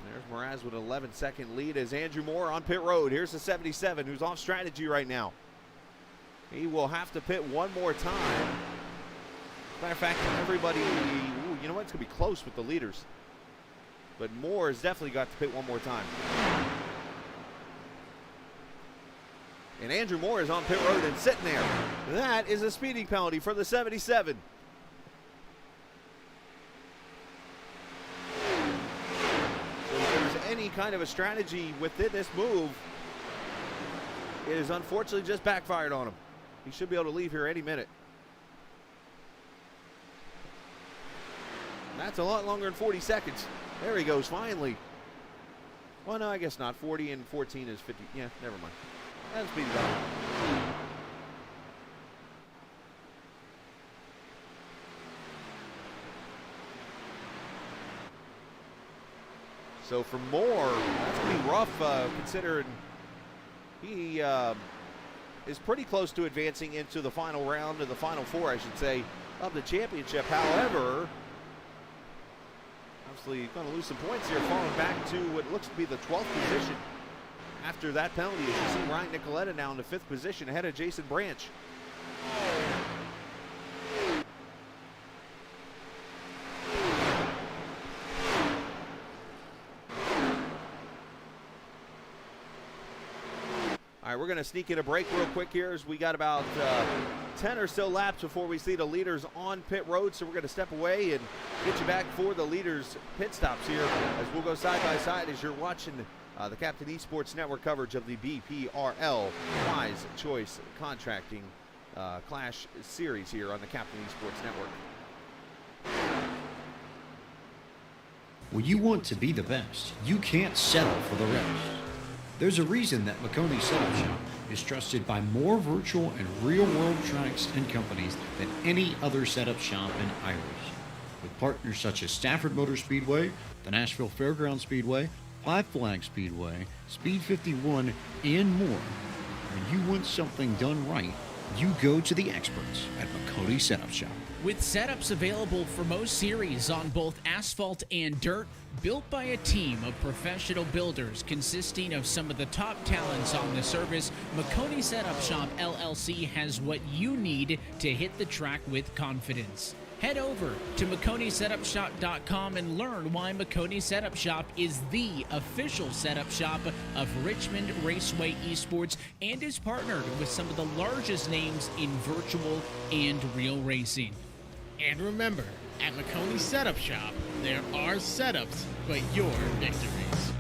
There's Mraz with an 11-second lead as Andrew Moore on pit road. Here's the 77 who's off strategy right now. He will have to pit one more time. Matter of fact, everybody, ooh, you know what? It's going to be close with the leaders. But Moore has definitely got to pit one more time. And Andrew Moore is on pit road and sitting there. That is a speeding penalty for the 77. So if there's any kind of a strategy within this move, it has unfortunately just backfired on him. He should be able to leave here any minute. That's a lot longer than 40 seconds. There he goes, finally. Well, no, I guess not. 40 and 14 is 50. Yeah, never mind. That's speed it up. So for Moore, that's going to be rough considering he is pretty close to advancing into the final round, of the final 4, I should say, of the championship. However, obviously going to lose some points here, falling back to what looks to be the 12th position after that penalty. As you see Ryan Nicoletta now in the 5th position ahead of Jason Branch. All right, we're going to sneak in a break real quick here as we got about 10 or so laps before we see the leaders on pit road. So we're going to step away and get you back for the leaders pit stops here as we'll go side by side as you're watching the Captain Esports Network coverage of the BPRL Wise Choice Contracting Clash Series here on the Captain Esports Network. When you want to be the best, you can't settle for the rest. There's a reason that McConey Setup Shop is trusted by more virtual and real-world tracks and companies than any other setup shop in Irish. With partners such as Stafford Motor Speedway, the Nashville Fairgrounds Speedway, Five Flag Speedway, Speed 51, and more. When you want something done right, you go to the experts at McConey Setup Shop. With setups available for most series on both asphalt and dirt, built by a team of professional builders consisting of some of the top talents on the service, McConey Setup Shop LLC has what you need to hit the track with confidence. Head over to McConeySetupShop.com and learn why McConey Setup Shop is the official setup shop of Richmond Raceway Esports and is partnered with some of the largest names in virtual and real racing. And remember, at McConey Setup Shop, There are setups, but your victories.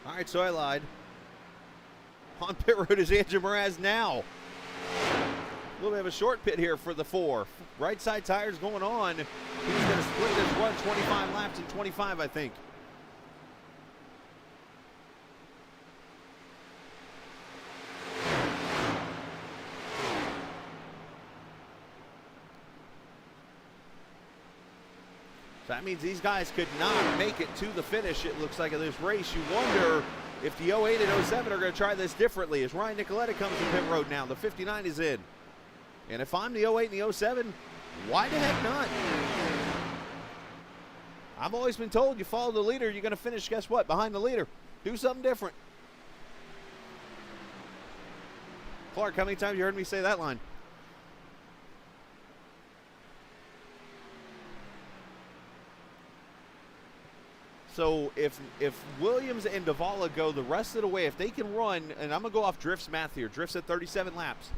All right, so I lied. On pit road is Andrew Mraz now. A little bit of a short pit here for the 4. Right side tires going on. He's going to split this run 25 laps in 25, I think. So that means these guys could not make it to the finish, it looks like, of this race. You wonder if the 08 and 07 are going to try this differently. As Ryan Nicoletta comes to pit road now, the 59 is in. And if I'm the 08 and the 07, why the heck not? I've always been told you follow the leader, you're going to finish, guess what, behind the leader. Do something different. Clark, how many times you heard me say that line? So if Williams and Davala go the rest of the way, if they can run, and I'm going to go off Drift's math here. Drift's at 37 laps.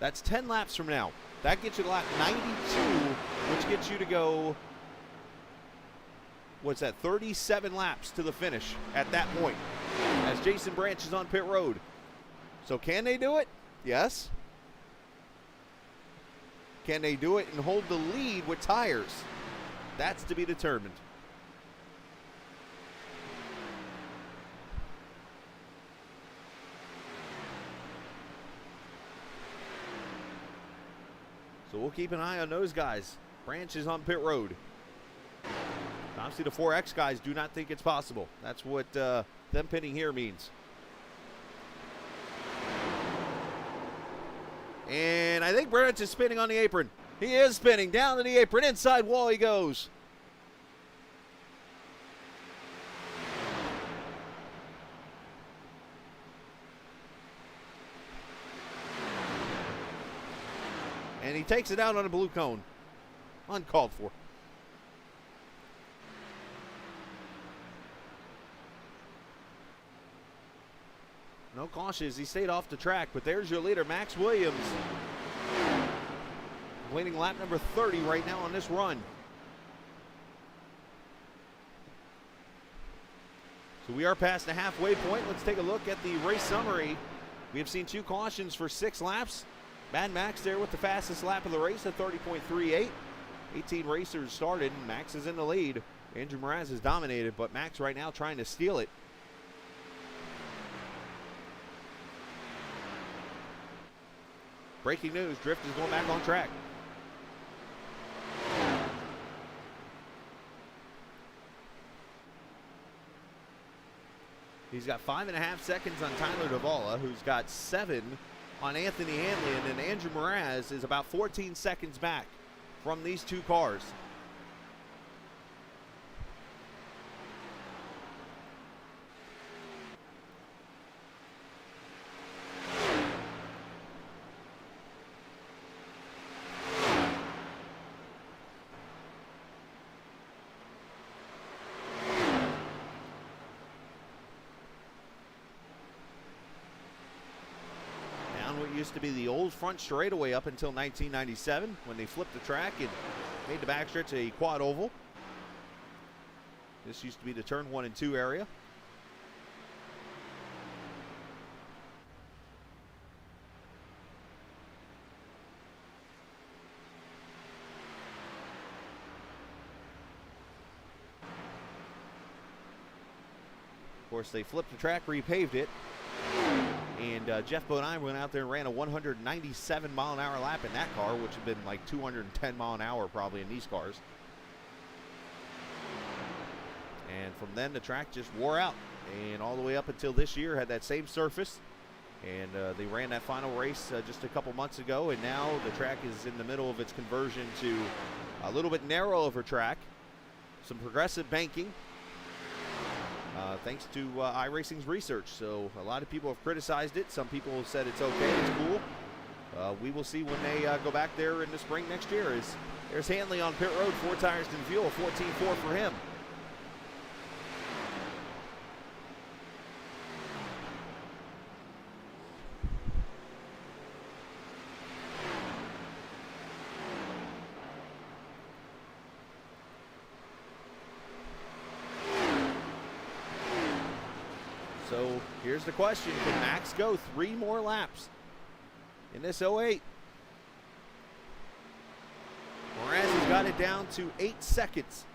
That's 10 laps from now. That gets you to lap 92, which gets you to go, what's that, 37 laps to the finish at that point, as Jason Branch is on pit road. So can they do it? Yes. Can they do it and hold the lead with tires? That's to be determined. So we'll keep an eye on those guys. Branch is on pit road. Obviously, the 4X guys do not think it's possible. That's what them pitting here means. And I think Branch is spinning on the apron. He is spinning down to the apron. Inside wall he goes. And he takes it out on a blue cone. Uncalled for. No cautions. He stayed off the track, but there's your leader, Max Williams. Leading lap number 30 right now on this run. So we are past the halfway point. Let's take a look at the race summary. We have seen 2 cautions for 6 laps. Mad Max there with the fastest lap of the race at 30.38. 18 racers started. Max is in the lead. Andrew Mraz is dominated, but Max right now trying to steal it. Breaking news, Drift is going back on track. He's got 5.5 seconds on Tyler Davala, who's got 7 on Anthony Hanlon, and Andrew Mraz is about 14 seconds back from these 2 cars. Used to be the old front straightaway up until 1997 when they flipped the track and made the backstretch a quad oval. This used to be the turn 1 and 2 area. Of course, they flipped the track, repaved it. And Jeff Bodine went out there and ran a 197 mile an hour lap in that car, which had been like 210 mile an hour probably in these cars. And from then the track just wore out, and all the way up until this year had that same surface. And they ran that final race just a couple months ago, and now the track is in the middle of its conversion to a little bit narrow of a track, some progressive banking. Thanks to iRacing's research. So a lot of people have criticized it. Some people have said it's okay, it's cool. We will see when they go back there in the spring next year. There's Hanley on pit road, 4 tires to the fuel, 14.4 for him. So here's the question. Can Max go 3 more laps in this 08? Moraz has got it down to 8 seconds.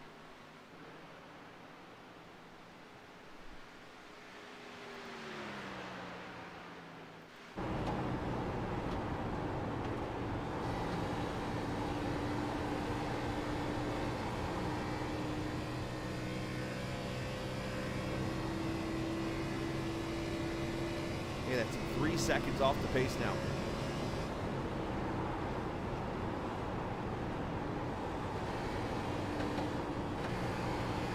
Yeah, that's 3 seconds off the pace now.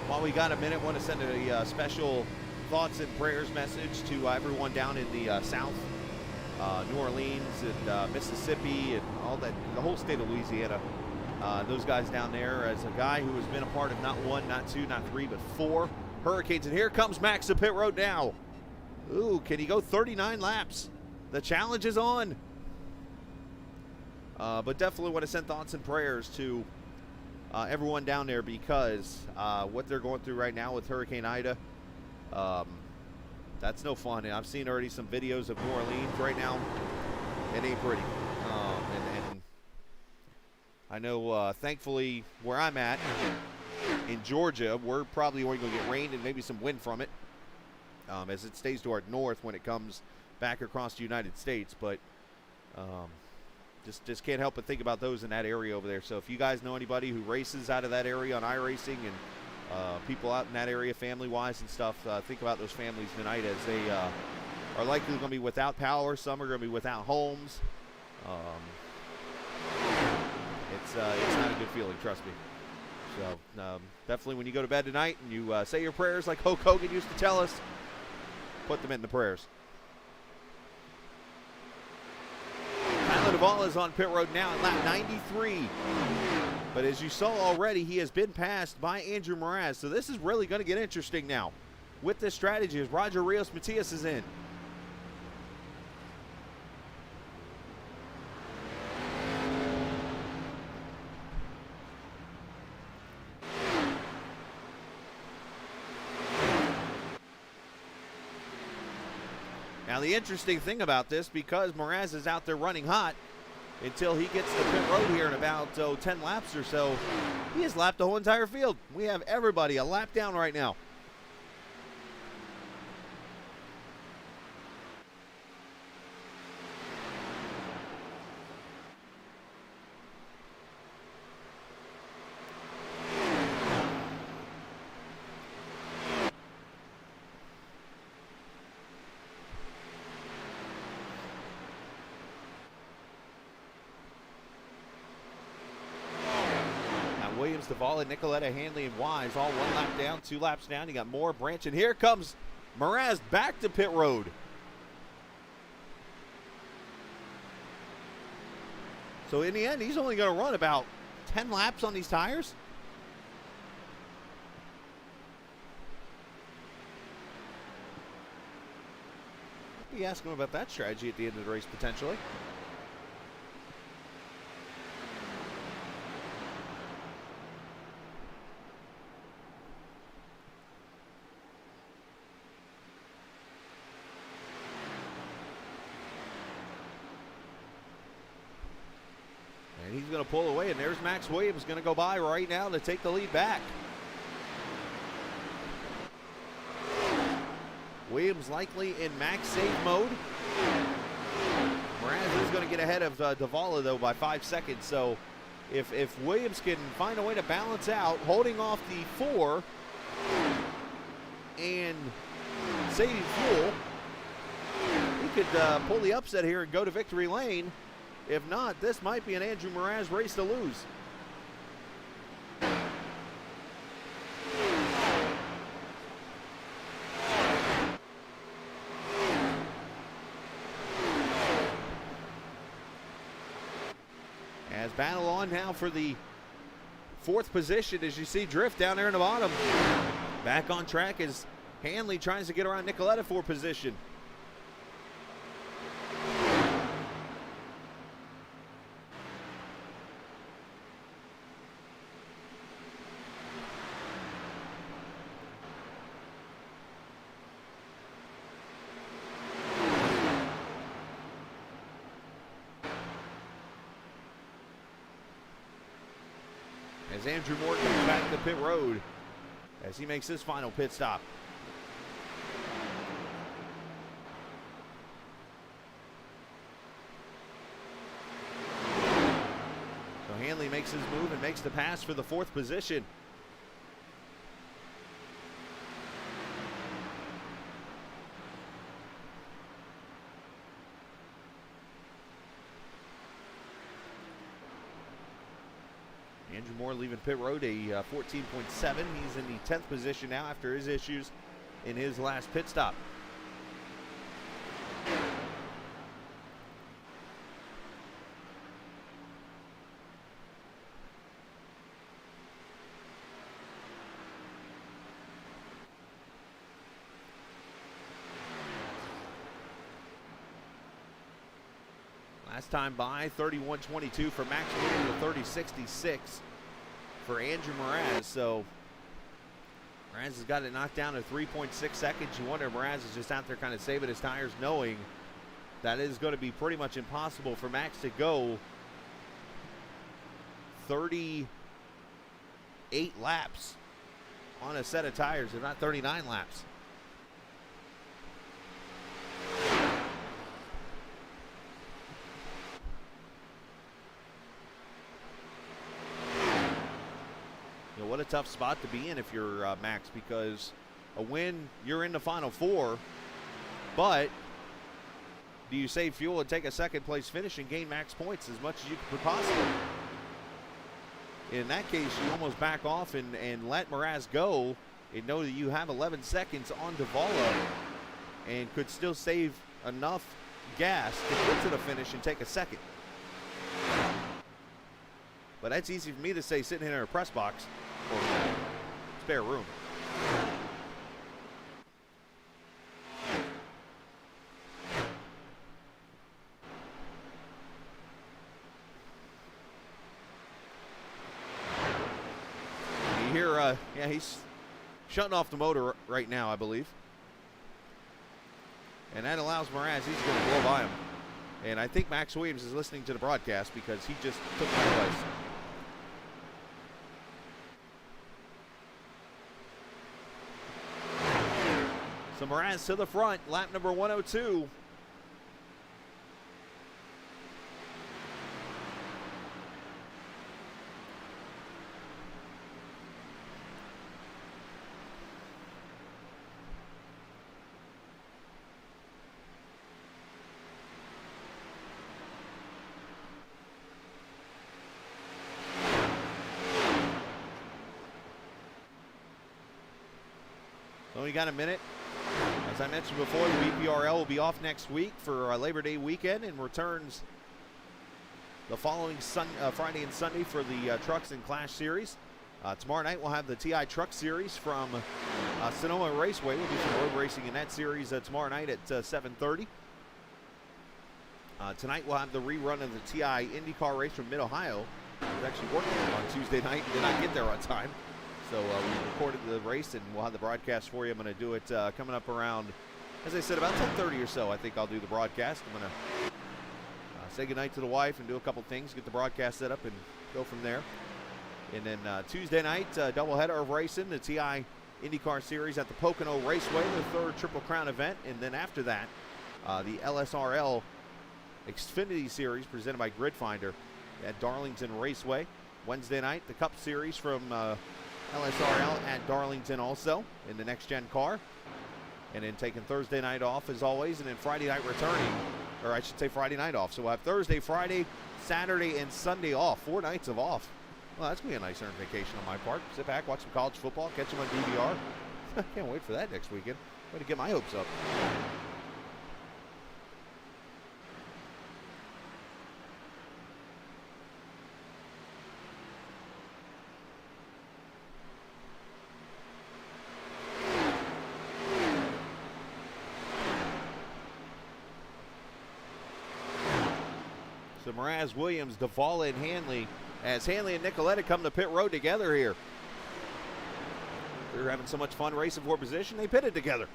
While we got a minute, want to send a special thoughts and prayers message to everyone down in the South, New Orleans and Mississippi and all that, the whole state of Louisiana. Those guys down there, as a guy who has been a part of not 1, not 2, not 3, but 4 hurricanes. And here comes Max to pit road now. Ooh, can he go 39 laps? The challenge is on. But definitely want to send thoughts and prayers to everyone down there, because what they're going through right now with Hurricane Ida, that's no fun. And I've seen already some videos of New Orleans right now. It ain't pretty. And I know, thankfully, where I'm at in Georgia, we're probably only going to get rain and maybe some wind from it, as it stays to our north when it comes back across the United States. But just can't help but think about those in that area over there. So if you guys know anybody who races out of that area on iRacing, and people out in that area family-wise and stuff, think about those families tonight, as they are likely going to be without power. Some are going to be without homes. It's not a good feeling, trust me. So definitely when you go to bed tonight and you say your prayers like Hulk Hogan used to tell us, put them in the prayers. Tyler Duvall is on pit road now at lap 93. But as you saw already, he has been passed by Andrew Moraz. So this is really going to get interesting now with this strategy, as Roger Rios Matias is in. Now the interesting thing about this, because Moraz is out there running hot until he gets to pit road here in about 10 laps or so, he has lapped the whole entire field. We have everybody a lap down right now. Williams, Duvall, Nicoletta, Hanley, and Wise all 1 lap down, 2 laps down. You got more Branch, and here comes Moraz back to pit road. So in the end, he's only going to run about 10 laps on these tires. I'll be asking him about that strategy at the end of the race, potentially. And he's going to pull away, and there's Max Williams going to go by right now to take the lead back. Williams likely in max save mode. Moraz is going to get ahead of Davala, though, by 5 seconds. So if Williams can find a way to balance out, holding off the 4 and saving fuel, he could pull the upset here and go to victory lane. If not, this might be an Andrew Moraz race to lose. As battle on now for the 4th position, as you see Drift down there in the bottom. Back on track as Hanley tries to get around Nicoletta for position. as Andrew Moore comes back to pit road as he makes his final pit stop. So Hanley makes his move and makes the pass for the 4th position. Andrew Moore leaving pit road a 14.7. He's in the 10th position now after his issues in his last pit stop. Last time by, 31.22 for Max Williams, to 30.66 for Andrew Mraz. So Mraz has got it knocked down to 3.6 seconds. You wonder if Mraz is just out there kind of saving his tires, knowing that it is going to be pretty much impossible for Max to go 38 laps on a set of tires, if not 39 laps. What a tough spot to be in if you're Max, because a win, you're in the Final Four, but do you save fuel and take a 2nd place finish and gain max points as much as you could possibly? In that case, you almost back off and let Mraz go and know that you have 11 seconds on Duvall and could still save enough gas to get to the finish and take a 2nd. But that's easy for me to say sitting here in a press box or spare room. You hear, yeah, he's shutting off the motor right now, I believe. And that allows Mraz, he's going to blow by him. And I think Max Williams is listening to the broadcast because he just took my place. So Mraz to the front, lap number 102. Only got a minute. As I mentioned before, the BPRL will be off next week for Labor Day weekend and returns the following Friday and Sunday for the Trucks and Clash Series. Tomorrow night we'll have the TI Truck Series from Sonoma Raceway. We'll do some road racing in that series tomorrow night at 7:30. Tonight we'll have the rerun of the TI IndyCar race from Mid-Ohio. I was actually working on Tuesday night and did not get there on time. So we recorded the race and we'll have the broadcast for you. I'm going to do it coming up around, as I said, about 10:30 or so. I think I'll do the broadcast. I'm going to say goodnight to the wife and do a couple things, get the broadcast set up and go from there. And then Tuesday night, doubleheader of racing, the TI IndyCar Series at the Pocono Raceway, the 3rd Triple Crown event. And then after that, the LSRL Xfinity Series presented by Gridfinder at Darlington Raceway. Wednesday night, the Cup Series from LSRL at Darlington also in the next gen car. And then taking Thursday night off as always, and then Friday night returning, or I should say Friday night off. So we'll have Thursday, Friday, Saturday, and Sunday off. 4 nights of off. Well, that's going to be a nice earned vacation on my part. Sit back, watch some college football, catch them on DVR. I can't wait for that next weekend. Way to get my hopes up. So Mraz, Williams, Duvall, and Hanley, as Hanley and Nicoletta come to pit road together here. They're having so much fun racing for position, they pitted together.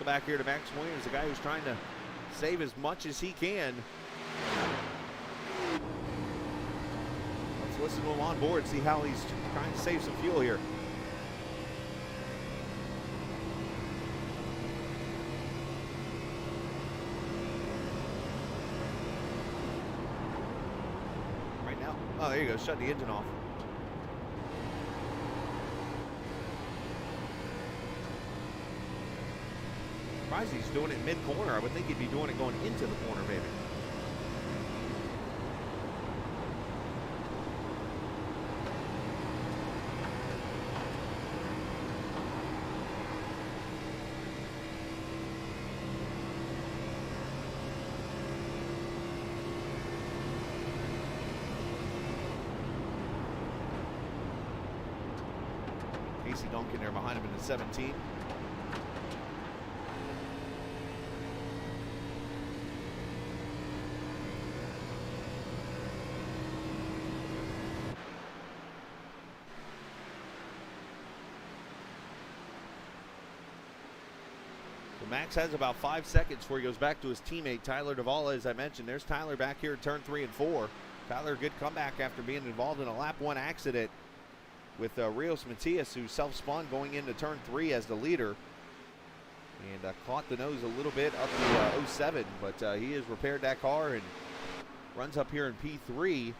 back here to Max Williams, the guy who's trying to save as much as he can. Let's listen to him on board, see how he's trying to save some fuel here. Right now, oh, there you go, shut the engine off. Surprised he's doing it mid-corner. I would think he'd be doing it going into the corner, maybe. Duncan there behind him in the 17. So Max has about 5 seconds before he goes back to his teammate Tyler Duvall. As I mentioned, there's Tyler back here at turn 3 and 4. Tyler, good comeback after being involved in a lap 1 accident with Rios Matias, who self-spun going into turn 3 as the leader. And caught the nose a little bit up to 07, but he has repaired that car and runs up here in P3.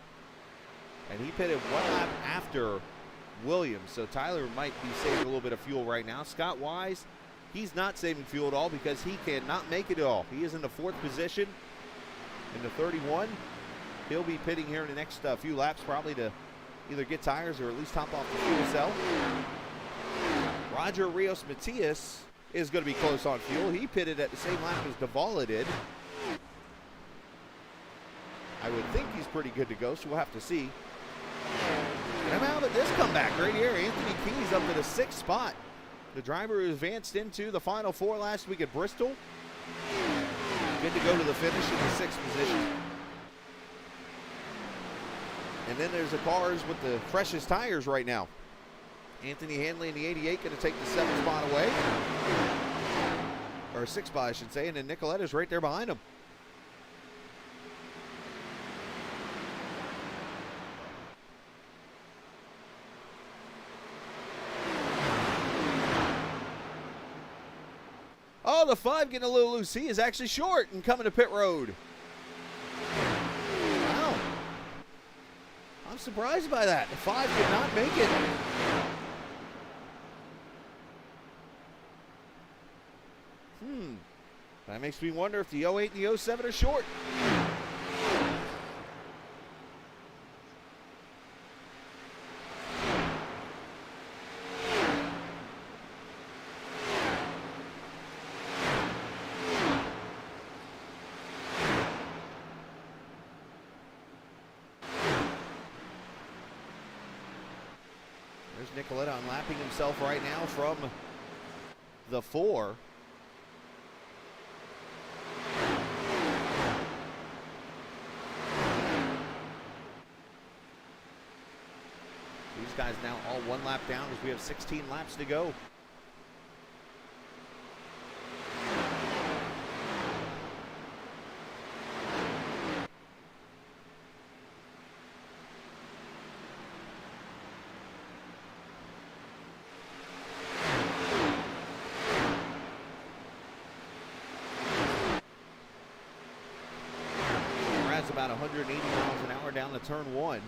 And he pitted 1 lap after Williams, so Tyler might be saving a little bit of fuel right now. Scott Wise, he's not saving fuel at all because he cannot make it at all. He is in the 4th position in the 31. He'll be pitting here in the next few laps, probably to either get tires or at least top off the fuel cell. Roger Rios Matias is going to be close on fuel. He pitted at the same lap as Duvall did. I would think he's pretty good to go, so we'll have to see. And how about this comeback right here? Anthony Keys up to the 6th spot. The driver who advanced into the Final 4 last week at Bristol. Good to go to the finish in the 6th position. And then there's the cars with the freshest tires right now. Anthony Hanley in the 88 going to take the 7th spot away. Or 6th spot, I should say. And then Nicoletta's right there behind him. Oh, the 5 getting a little loose. He is actually short and coming to pit road. Wow. I'm surprised by that. The 5 did not make it. That makes me wonder if the 08 and the 07 are short. There's Nicoletta unlapping himself right now from the 4. These guys now all 1 lap down as we have 16 laps to go. Brad's about 180 miles an hour down to turn 1.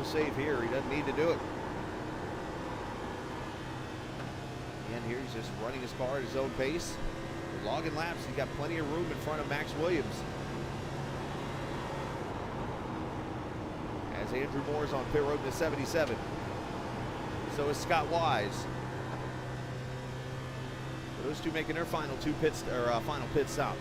Save here. He doesn't need to do it. And here he's just running his car at his own pace. Logging laps. He's got plenty of room in front of Max Williams. As Andrew Moore's on pit road in the 77. So is Scott Wise. Those two making their final final pit stop.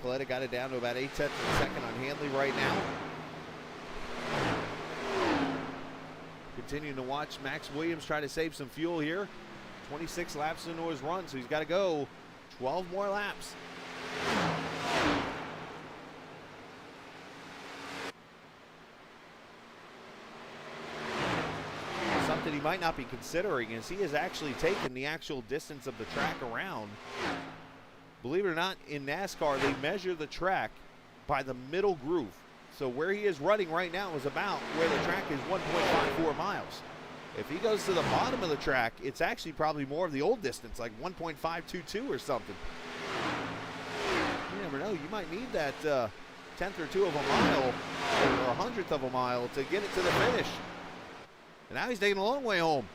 Coletta got it down to about 0.8 of a second on Hanley right now. Continuing to watch Max Williams try to save some fuel here. 26 laps into his run, so he's got to go 12 more laps. Something he might not be considering is he has actually taken the actual distance of the track around. Believe it or not, in NASCAR, they measure the track by the middle groove. So where he is running right now is about where the track is 1.54 miles. If he goes to the bottom of the track, it's actually probably more of the old distance, like 1.522 or something. You never know. You might need that 10th or 2 of a mile or a 100th of a mile to get it to the finish. And now he's taking a long way home.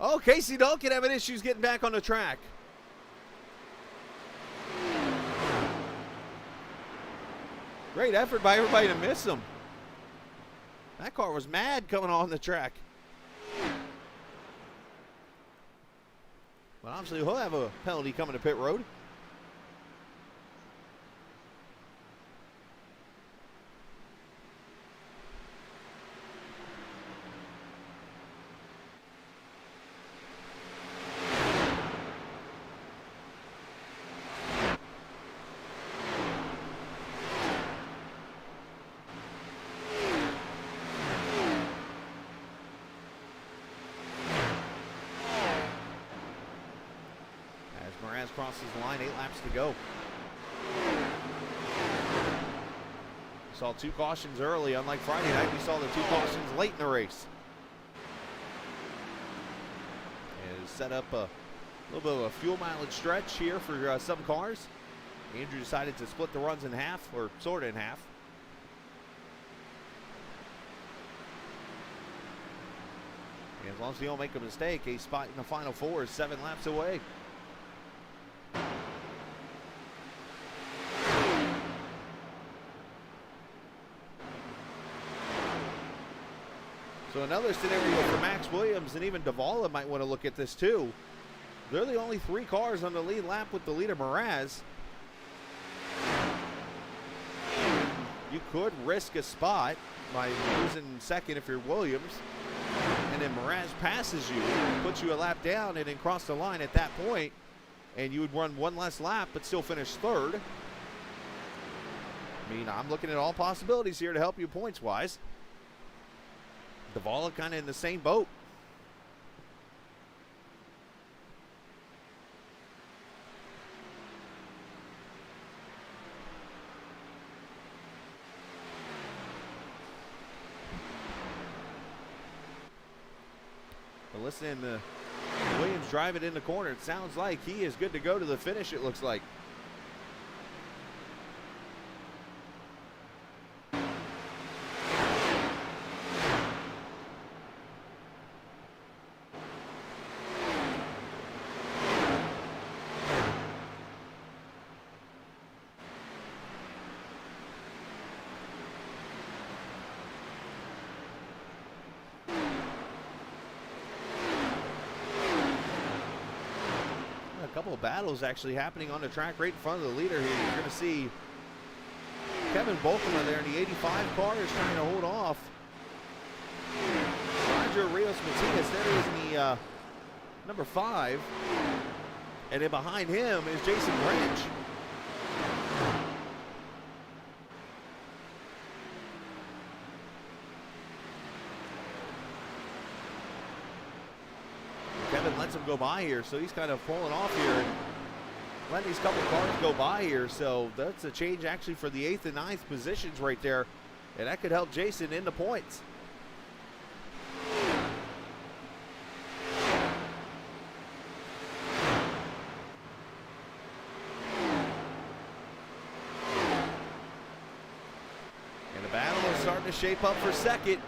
Oh, Casey Duncan having issues getting back on the track. Great effort by everybody to miss him. That car was mad coming on the track. But obviously he'll have a penalty coming to pit road. Crosses the line, 8 laps to go. We saw 2 cautions early. Unlike Friday night, we saw the 2 cautions late in the race. And set up a little bit of a fuel mileage stretch here for some cars. Andrew decided to split the runs in half, or sort of in half. And as long as you don't make a mistake, a spot in the final 4 is 7 laps away. So another scenario for Max Williams, and even Duvall might want to look at this too. They're the only 3 cars on the lead lap with the leader Mraz. You could risk a spot by losing second if you're Williams, and then Mraz passes you, puts you a lap down, and then cross the line at that point, and you would run 1 less lap but still finish 3rd. I mean, I'm looking at all possibilities here to help you points-wise. Duvall kind of in the same boat. But listening to Williams drive it in the corner, it sounds like he is good to go to the finish, it looks like. A couple of battles actually happening on the track right in front of the leader here. You're going to see Kevin Bolkema there in the 85 car is trying to hold off Roger Rios Matias. There is in the number 5. And then behind him is Jason Branch. Kevin lets him go by here, so he's kind of pulling off here and letting these couple cars go by here. So that's a change actually for the 8th and 9th positions right there, and that could help Jason in the points. to shape up for second.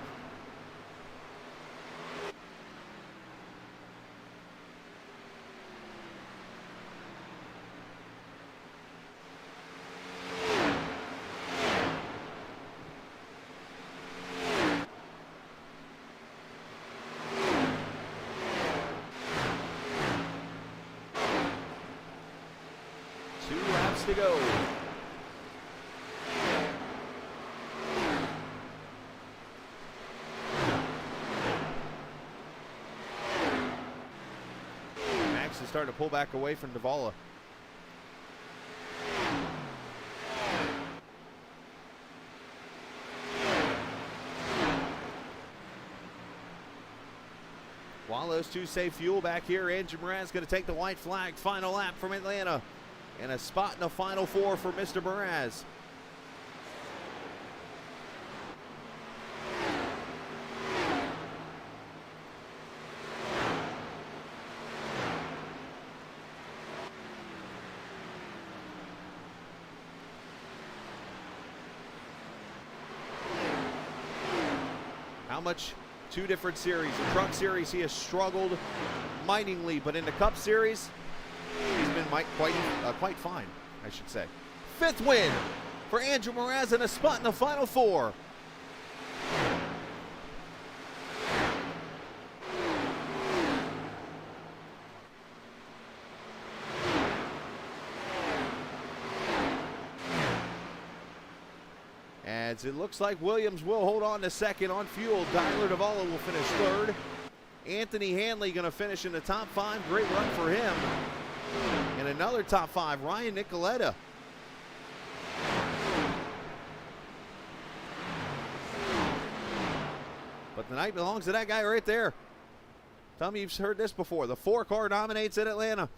To go. Max is starting to pull back away from Davala. While those two save fuel back here, Andrew Mraz going to take the white flag. Final lap from Atlanta. And a spot in the Final Four for Mr. Mraz. How much? Two different series. The Truck Series, he has struggled miningly, but in the Cup Series, he's been quite fine, I should say. Fifth win for Andrew Mraz and a spot in the Final Four. As it looks like Williams will hold on to second on fuel. Tyler Davala will finish third. Anthony Hanley going to finish in the top 5. Great run for him. And another top 5, Ryan Nicoletta. But the night belongs to that guy right there. Tell me you've heard this before. The 4-car dominates at Atlanta.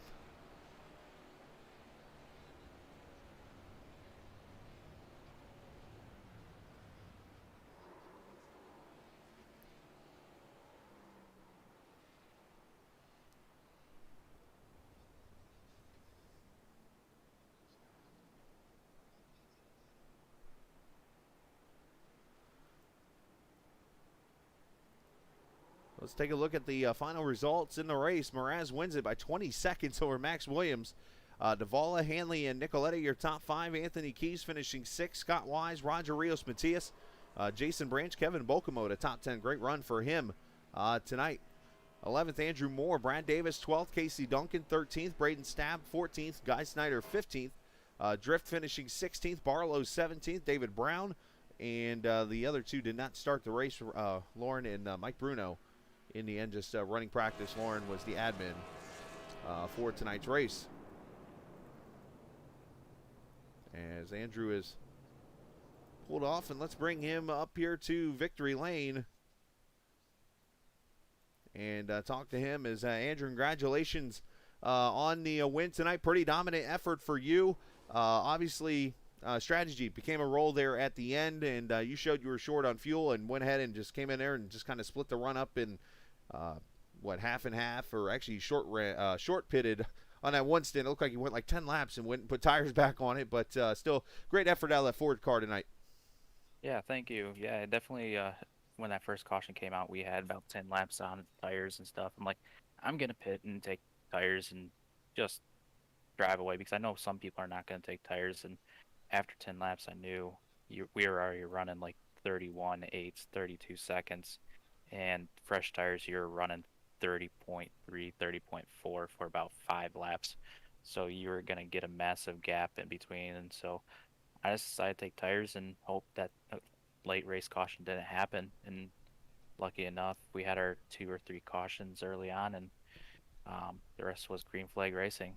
Let's take a look at the final results in the race. Mraz wins it by 20 seconds over Max Williams. Davala, Hanley, and Nicoletta, your top 5. Anthony Keys finishing 6th. Scott Wise, Roger Rios, Matias, Jason Branch, Kevin Bokomo, the top 10. Great run for him tonight. 11th, Andrew Moore. Brad Davis, 12th. Casey Duncan, 13th. Braden Stab, 14th. Guy Snyder, 15th. Drift finishing 16th. Barlow, 17th. David Brown. And the other two did not start the race. Lauren and Mike Bruno. In the end, just running practice. Lauren was the admin for tonight's race. As Andrew is pulled off, and let's bring him up here to victory lane and talk to him. As Andrew, congratulations on the win tonight. Pretty dominant effort for you. Obviously, strategy became a role there at the end, and you showed you were short on fuel and went ahead and just came in there and just kind of split the run up in half and half, or actually short pitted on that one stint. It looked like he went like 10 laps and went and put tires back on it, but still great effort out of that Ford car tonight. Yeah, thank you. Yeah, definitely when that first caution came out, we had about 10 laps on tires and stuff. I'm like, I'm going to pit and take tires and just drive away, because I know some people are not going to take tires. And after 10 laps, I knew we were already running like 31/8, 32 seconds. And fresh tires, you're running 30.3, 30.4 for about 5 laps. So you're going to get a massive gap in between. And so I just decided to take tires and hope that a late race caution didn't happen. And lucky enough, we had our 2 or 3 cautions early on, and the rest was green flag racing.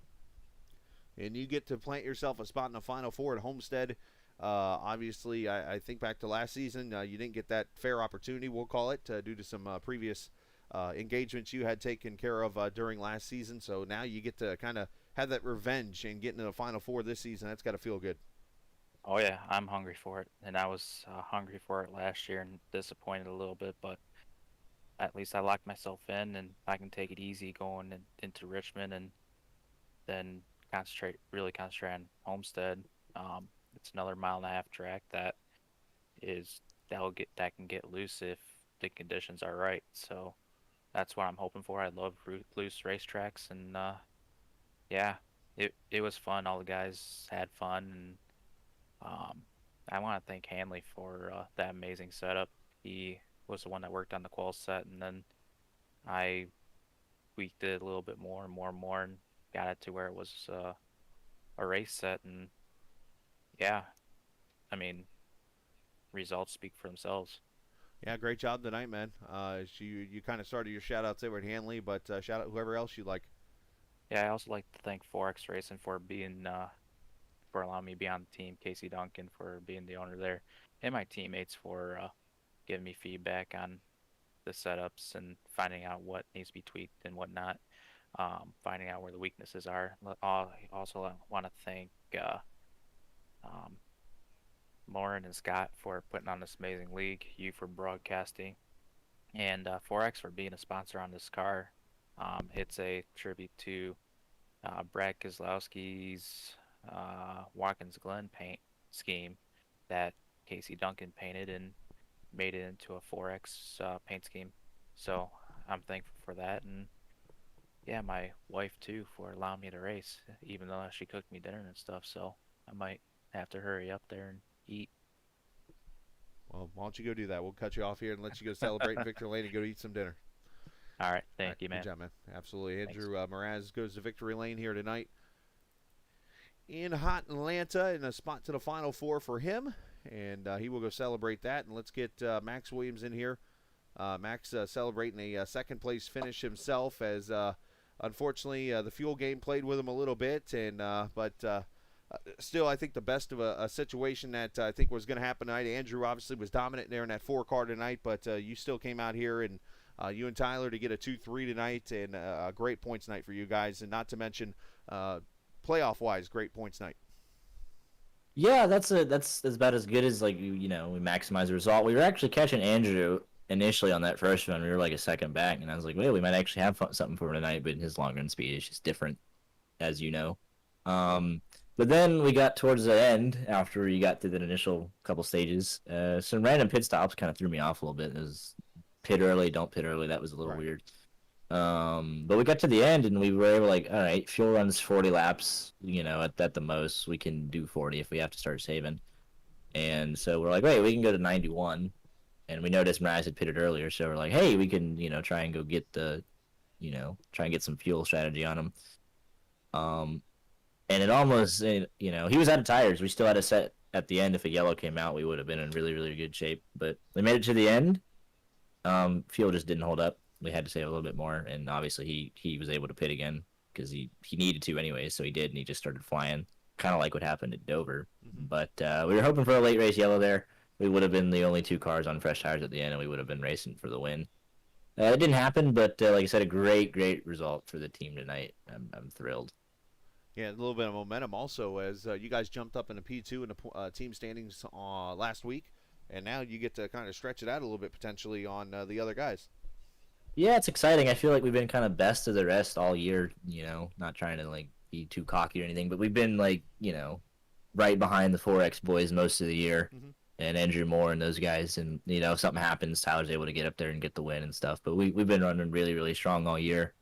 And you get to plant yourself a spot in the Final Four at Homestead. Obviously, I think back to last season, you didn't get that fair opportunity, we'll call it, due to some previous engagements you had taken care of during last season. So now you get to kind of have that revenge and get into the Final Four this season. That's got to feel good. Oh, yeah, I'm hungry for it. And I was hungry for it last year and disappointed a little bit, but at least I locked myself in, and I can take it easy going into Richmond and then really concentrate on Homestead. It's another 1.5-mile track that is that can get loose if the conditions are right. So that's what I'm hoping for. I love loose racetracks, and yeah, it was fun. All the guys had fun, and I want to thank Hanley for that amazing setup. He was the one that worked on the qual set, and then I tweaked it a little bit more and more and more, and got it to where it was a race set. And yeah, I mean, results speak for themselves. Yeah, great job tonight, man. You kind of started your shout outs there with Hanley, but shout out whoever else you like. Yeah, I also like to thank Forex Racing for being for allowing me to be on the team, Casey Duncan for being the owner there, and my teammates for giving me feedback on the setups and finding out what needs to be tweaked and whatnot, finding out where the weaknesses are. I also want to thank um, Lauren and Scott for putting on this amazing league, you for broadcasting, and Forex for being a sponsor on this car. It's a tribute to Brad Kozlowski's Watkins Glen paint scheme that Casey Duncan painted and made it into a 4X paint scheme. So I'm thankful for that, and yeah, my wife too for allowing me to race, even though she cooked me dinner and stuff. So I might have to hurry up there and eat. Well, why don't you go do that? We'll cut you off here and let you go celebrate in Victory Lane and go eat some dinner. All right, All thank right, you, man. Good job, man. Absolutely. Thanks. Andrew Mraz goes to Victory Lane here tonight in hot Atlanta, in a spot to the Final Four for him, and he will go celebrate that. And let's get Max Williams in here. Max celebrating a second-place finish himself, as unfortunately the fuel game played with him a little bit, and but still, I think the best of a situation that I think was going to happen tonight. Andrew obviously was dominant there in that 4-car tonight, but you still came out here, and you and Tyler to get a 2-3 tonight, and a great points night for you guys, and not to mention playoff-wise, great points night. Yeah, that's about as good as, like, we maximize the result. We were actually catching Andrew initially on that first run. We were like a second back, and I was like, well, we might actually have something for him tonight, but his long run speed is just different, as you know. But then we got towards the end, after you got through that initial couple stages, some random pit stops kind of threw me off a little bit. It was pit early, don't pit early. That was a little weird. But we got to the end, and we were able, like, all right, fuel runs 40 laps, at the most. We can do 40 if we have to start saving. And so we're like, wait, we can go to 91. And we noticed Mraz had pitted earlier, so we're like, hey, we can, try and go get try and get some fuel strategy on him. And it almost, he was out of tires. We still had a set at the end. If a yellow came out, we would have been in really, really good shape. But we made it to the end. Fuel just didn't hold up. We had to save a little bit more, and obviously he was able to pit again because he needed to anyway, so he did, and he just started flying, kind of like what happened at Dover. Mm-hmm. But we were hoping for a late race yellow there. We would have been the only 2 cars on fresh tires at the end, and we would have been racing for the win. It didn't happen, but like I said, a great result for the team tonight. I'm thrilled. Yeah, a little bit of momentum also, as you guys jumped up in the P2 in the team standings last week, and now you get to kind of stretch it out a little bit potentially on the other guys. Yeah, it's exciting. I feel like we've been kind of best of the rest all year, not trying to, like, be too cocky or anything, but we've been, like, right behind the 4X boys most of the year, and Andrew Moore and those guys, and, if something happens, Tyler's able to get up there and get the win and stuff, but we've been running really, really strong all year,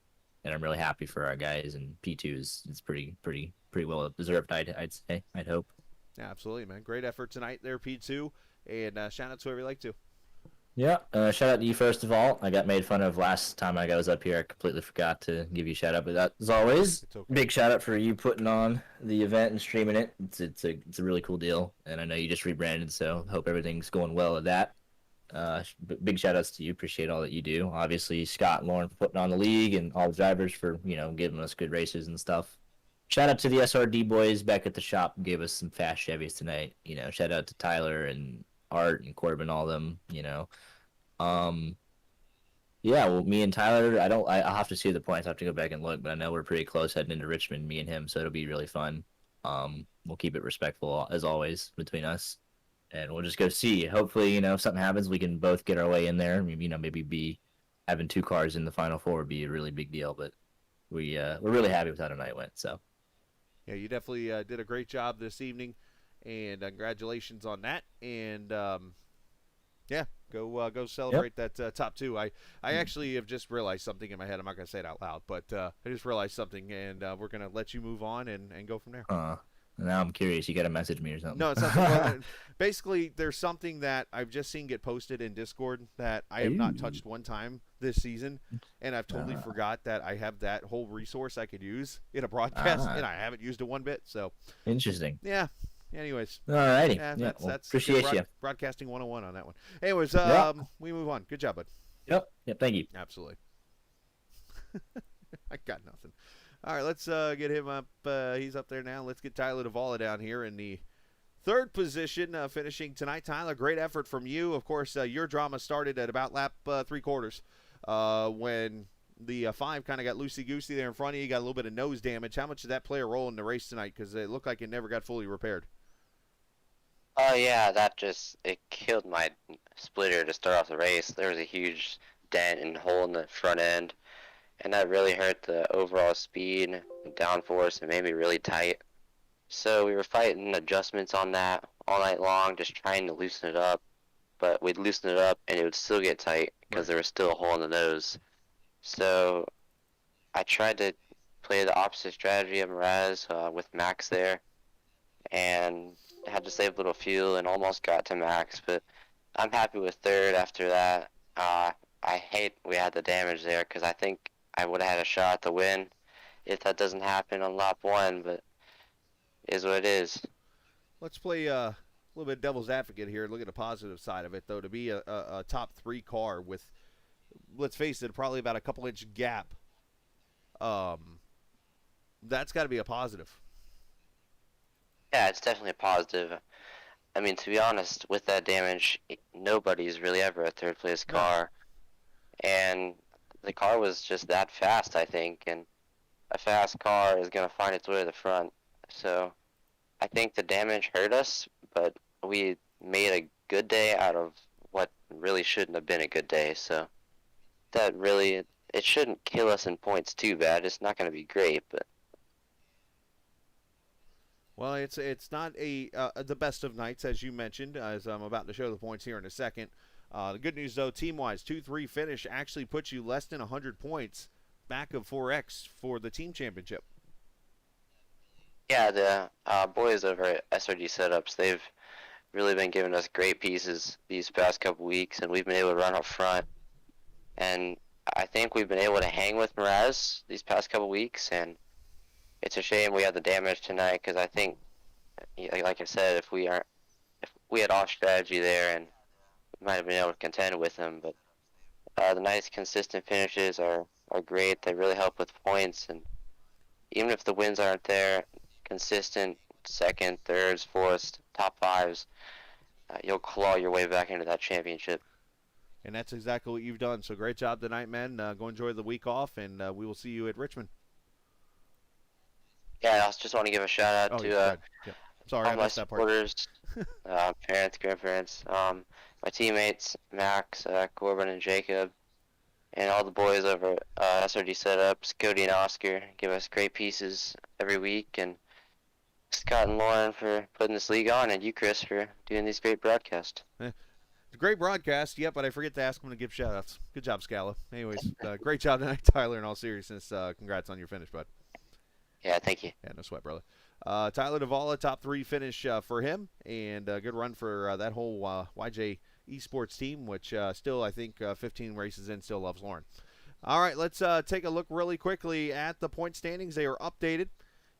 and I'm really happy for our guys, and P2 is pretty well deserved, I'd say, I'd hope. Yeah, absolutely, man. Great effort tonight there, P2, and shout out to whoever you like to. Yeah, shout out to you first of all. I got made fun of last time I was up here. I completely forgot to give you a shout out, but as always, okay. Big shout out for you putting on the event and streaming it. It's a really cool deal, and I know you just rebranded, so hope everything's going well at that. Big shout outs to you. Appreciate all that you do. Obviously, Scott and Lauren for putting on the league, and all the drivers for giving us good races and stuff. Shout out to the SRD boys back at the shop who gave us some fast Chevys tonight. Shout out to Tyler and Art and Corbin, all of them. Yeah, well, me and Tyler, I'll have to see the points. I have to go back and look, but I know we're pretty close heading into Richmond, me and him, so it'll be really fun. We'll keep it respectful as always between us, and we'll just go see. Hopefully, if something happens, we can both get our way in there. Maybe be having 2 cars in the Final Four would be a really big deal, but we're really happy with how tonight went. So, yeah, you definitely did a great job this evening, and congratulations on that. And Yeah, go celebrate that top 2. I actually have just realized something in my head. I'm not going to say it out loud, but I just realized something, and we're going to let you move on and go from there. Now I'm curious. You got to message me or something. No, it's not. Well, basically, there's something that I've just seen get posted in Discord that I have not touched one time this season, and I've totally forgot that I have that whole resource I could use in a broadcast, and I haven't used it one bit. So interesting. Yeah. Anyways. Alrighty. Yeah, that's appreciate you. Broadcasting 101 on that one. Anyways, we move on. Good job, bud. Yep. Thank you. Absolutely. I got nothing. All right, let's get him up. He's up there now. Let's get Tyler Duvall down here in the 3rd position, finishing tonight. Tyler, great effort from you. Of course, your drama started at about lap 3/4 when the 5 kind of got loosey-goosey there in front of you. Got a little bit of nose damage. How much did that play a role in the race tonight? Because it looked like it never got fully repaired. Oh yeah, it killed my splitter to start off the race. There was a huge dent and hole in the front end, and that really hurt the overall speed and downforce and made me really tight. So we were fighting adjustments on that all night long, just trying to loosen it up. But we'd loosen it up and it would still get tight because there was still a hole in the nose. So I tried to play the opposite strategy of Mraz with Max there, and had to save a little fuel and almost got to Max. But I'm happy with 3rd after that. I hate we had the damage there because I think I would have had a shot at the win if that doesn't happen on lap 1, but it is what it is. Let's play a little bit of devil's advocate here. Look at the positive side of it, though. To be a top 3 car with, let's face it, probably about a couple-inch gap, that's got to be a positive. Yeah, it's definitely a positive. I mean, to be honest, with that damage, nobody's really ever a 3rd-place car. And the car was just that fast, I think, and a fast car is going to find its way to the front. So I think the damage hurt us, but we made a good day out of what really shouldn't have been a good day. So that really, it shouldn't kill us in points too bad. It's not going to be great, but... Well, it's not the best of nights, as you mentioned, as I'm about to show the points here in a second. The good news, though, team-wise, 2-3 finish actually puts you less than 100 points back of 4X for the team championship. Yeah, the boys over at SRG Setups, they've really been giving us great pieces these past couple weeks, and we've been able to run up front. And I think we've been able to hang with Mraz these past couple weeks, and it's a shame we had the damage tonight because I think, like I said, if we had off strategy there, and we might have been able to contend with him. But the nice consistent finishes are great. They really help with points, and even if the wins aren't there, consistent 2nd, 3rds, 4ths, top 5s, you'll claw your way back into that championship. And that's exactly what you've done. So great job tonight, man. Go enjoy the week off, and we will see you at Richmond. Yeah, I just want to give a shout out to Sorry, all my supporters, parents, grandparents, my teammates, Max, Corbin, and Jacob, and all the boys over at SRG Setups, Cody and Oscar, give us great pieces every week, and Scott and Lauren for putting this league on, and you, Chris, for doing these great broadcasts. It's a great broadcast, but I forget to ask them to give shout-outs. Good job, Scala. Anyways, great job tonight, Tyler, in all seriousness. Congrats on your finish, bud. Yeah, thank you. Yeah, no sweat, brother. Tyler Duvall, top 3 finish for him, and a good run for that whole YJ Esports team, which still, I think, 15 races in, still loves Lauren. All right, let's take a look really quickly at the point standings. They are updated,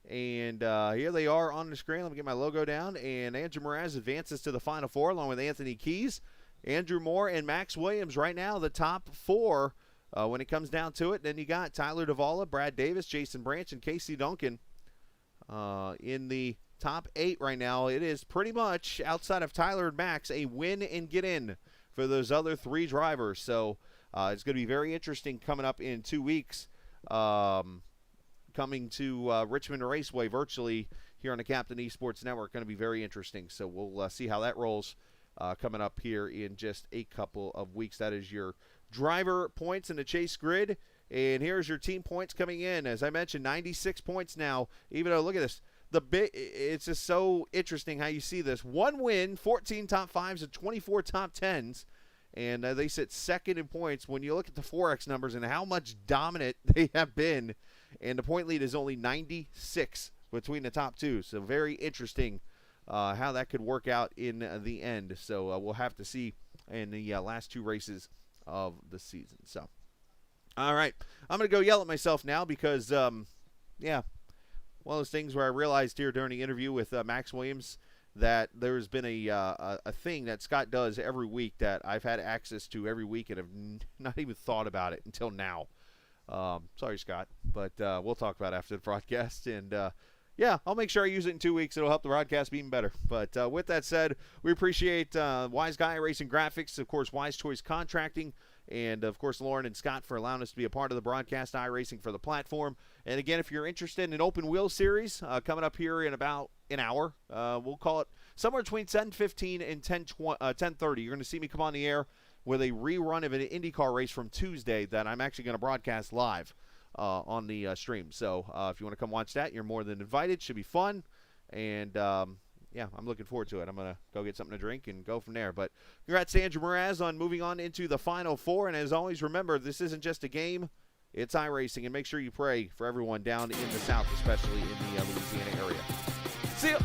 and here they are on the screen. Let me get my logo down, and Andrew Mraz advances to the Final Four along with Anthony Keys. Andrew Moore and Max Williams right now the top 4 when it comes down to it. Then you got Tyler Duvall, Brad Davis, Jason Branch, and Casey Duncan in the top 8 right now. It is pretty much, outside of Tyler and Max, a win and get in for those other 3 drivers. So it's going to be very interesting coming up in 2 weeks, coming to Richmond Raceway virtually here on the Captain Esports Network. Going to be very interesting. So we'll see how that rolls coming up here in just a couple of weeks. That is your driver points in the chase grid. And here's your team points coming in. As I mentioned, 96 points now. Even though, look at this. It's just so interesting how you see this. 1 win, 14 top 5s, and 24 top 10s. and they sit second in points. When you look at the 4X numbers and how much dominant they have been, and the point lead is only 96 between the top two. So very interesting how that could work out in the end. So we'll have to see in the last two races of the season. So, all right, I'm going to go yell at myself now because, yeah, one of those things where I realized here during the interview with Max Williams that there's been a thing that Scott does every week that I've had access to every week and have not even thought about it until now. Sorry, Scott, but we'll talk about it after the broadcast. And, yeah, I'll make sure I use it in 2 weeks. It'll help the broadcast be even better. But with that said, we appreciate Wiseguy iRacing Graphics, of course, Wise Choice Contracting, and, of course, Lauren and Scott for allowing us to be a part of the broadcast, iRacing for the platform. And, again, if you're interested in an open wheel series coming up here in about an hour, we'll call it somewhere between 10:15 and 10:30. You're going to see me come on the air with a rerun of an IndyCar race from Tuesday that I'm actually going to broadcast live on the stream. So if you want to come watch that, you're more than invited. Should be fun. And, yeah, I'm looking forward to it. I'm going to go get something to drink and go from there. But congrats to Andrew Mraz on moving on into the Final Four. And as always, remember, this isn't just a game. It's iRacing. And make sure you pray for everyone down in the South, especially in the Louisiana area. See ya!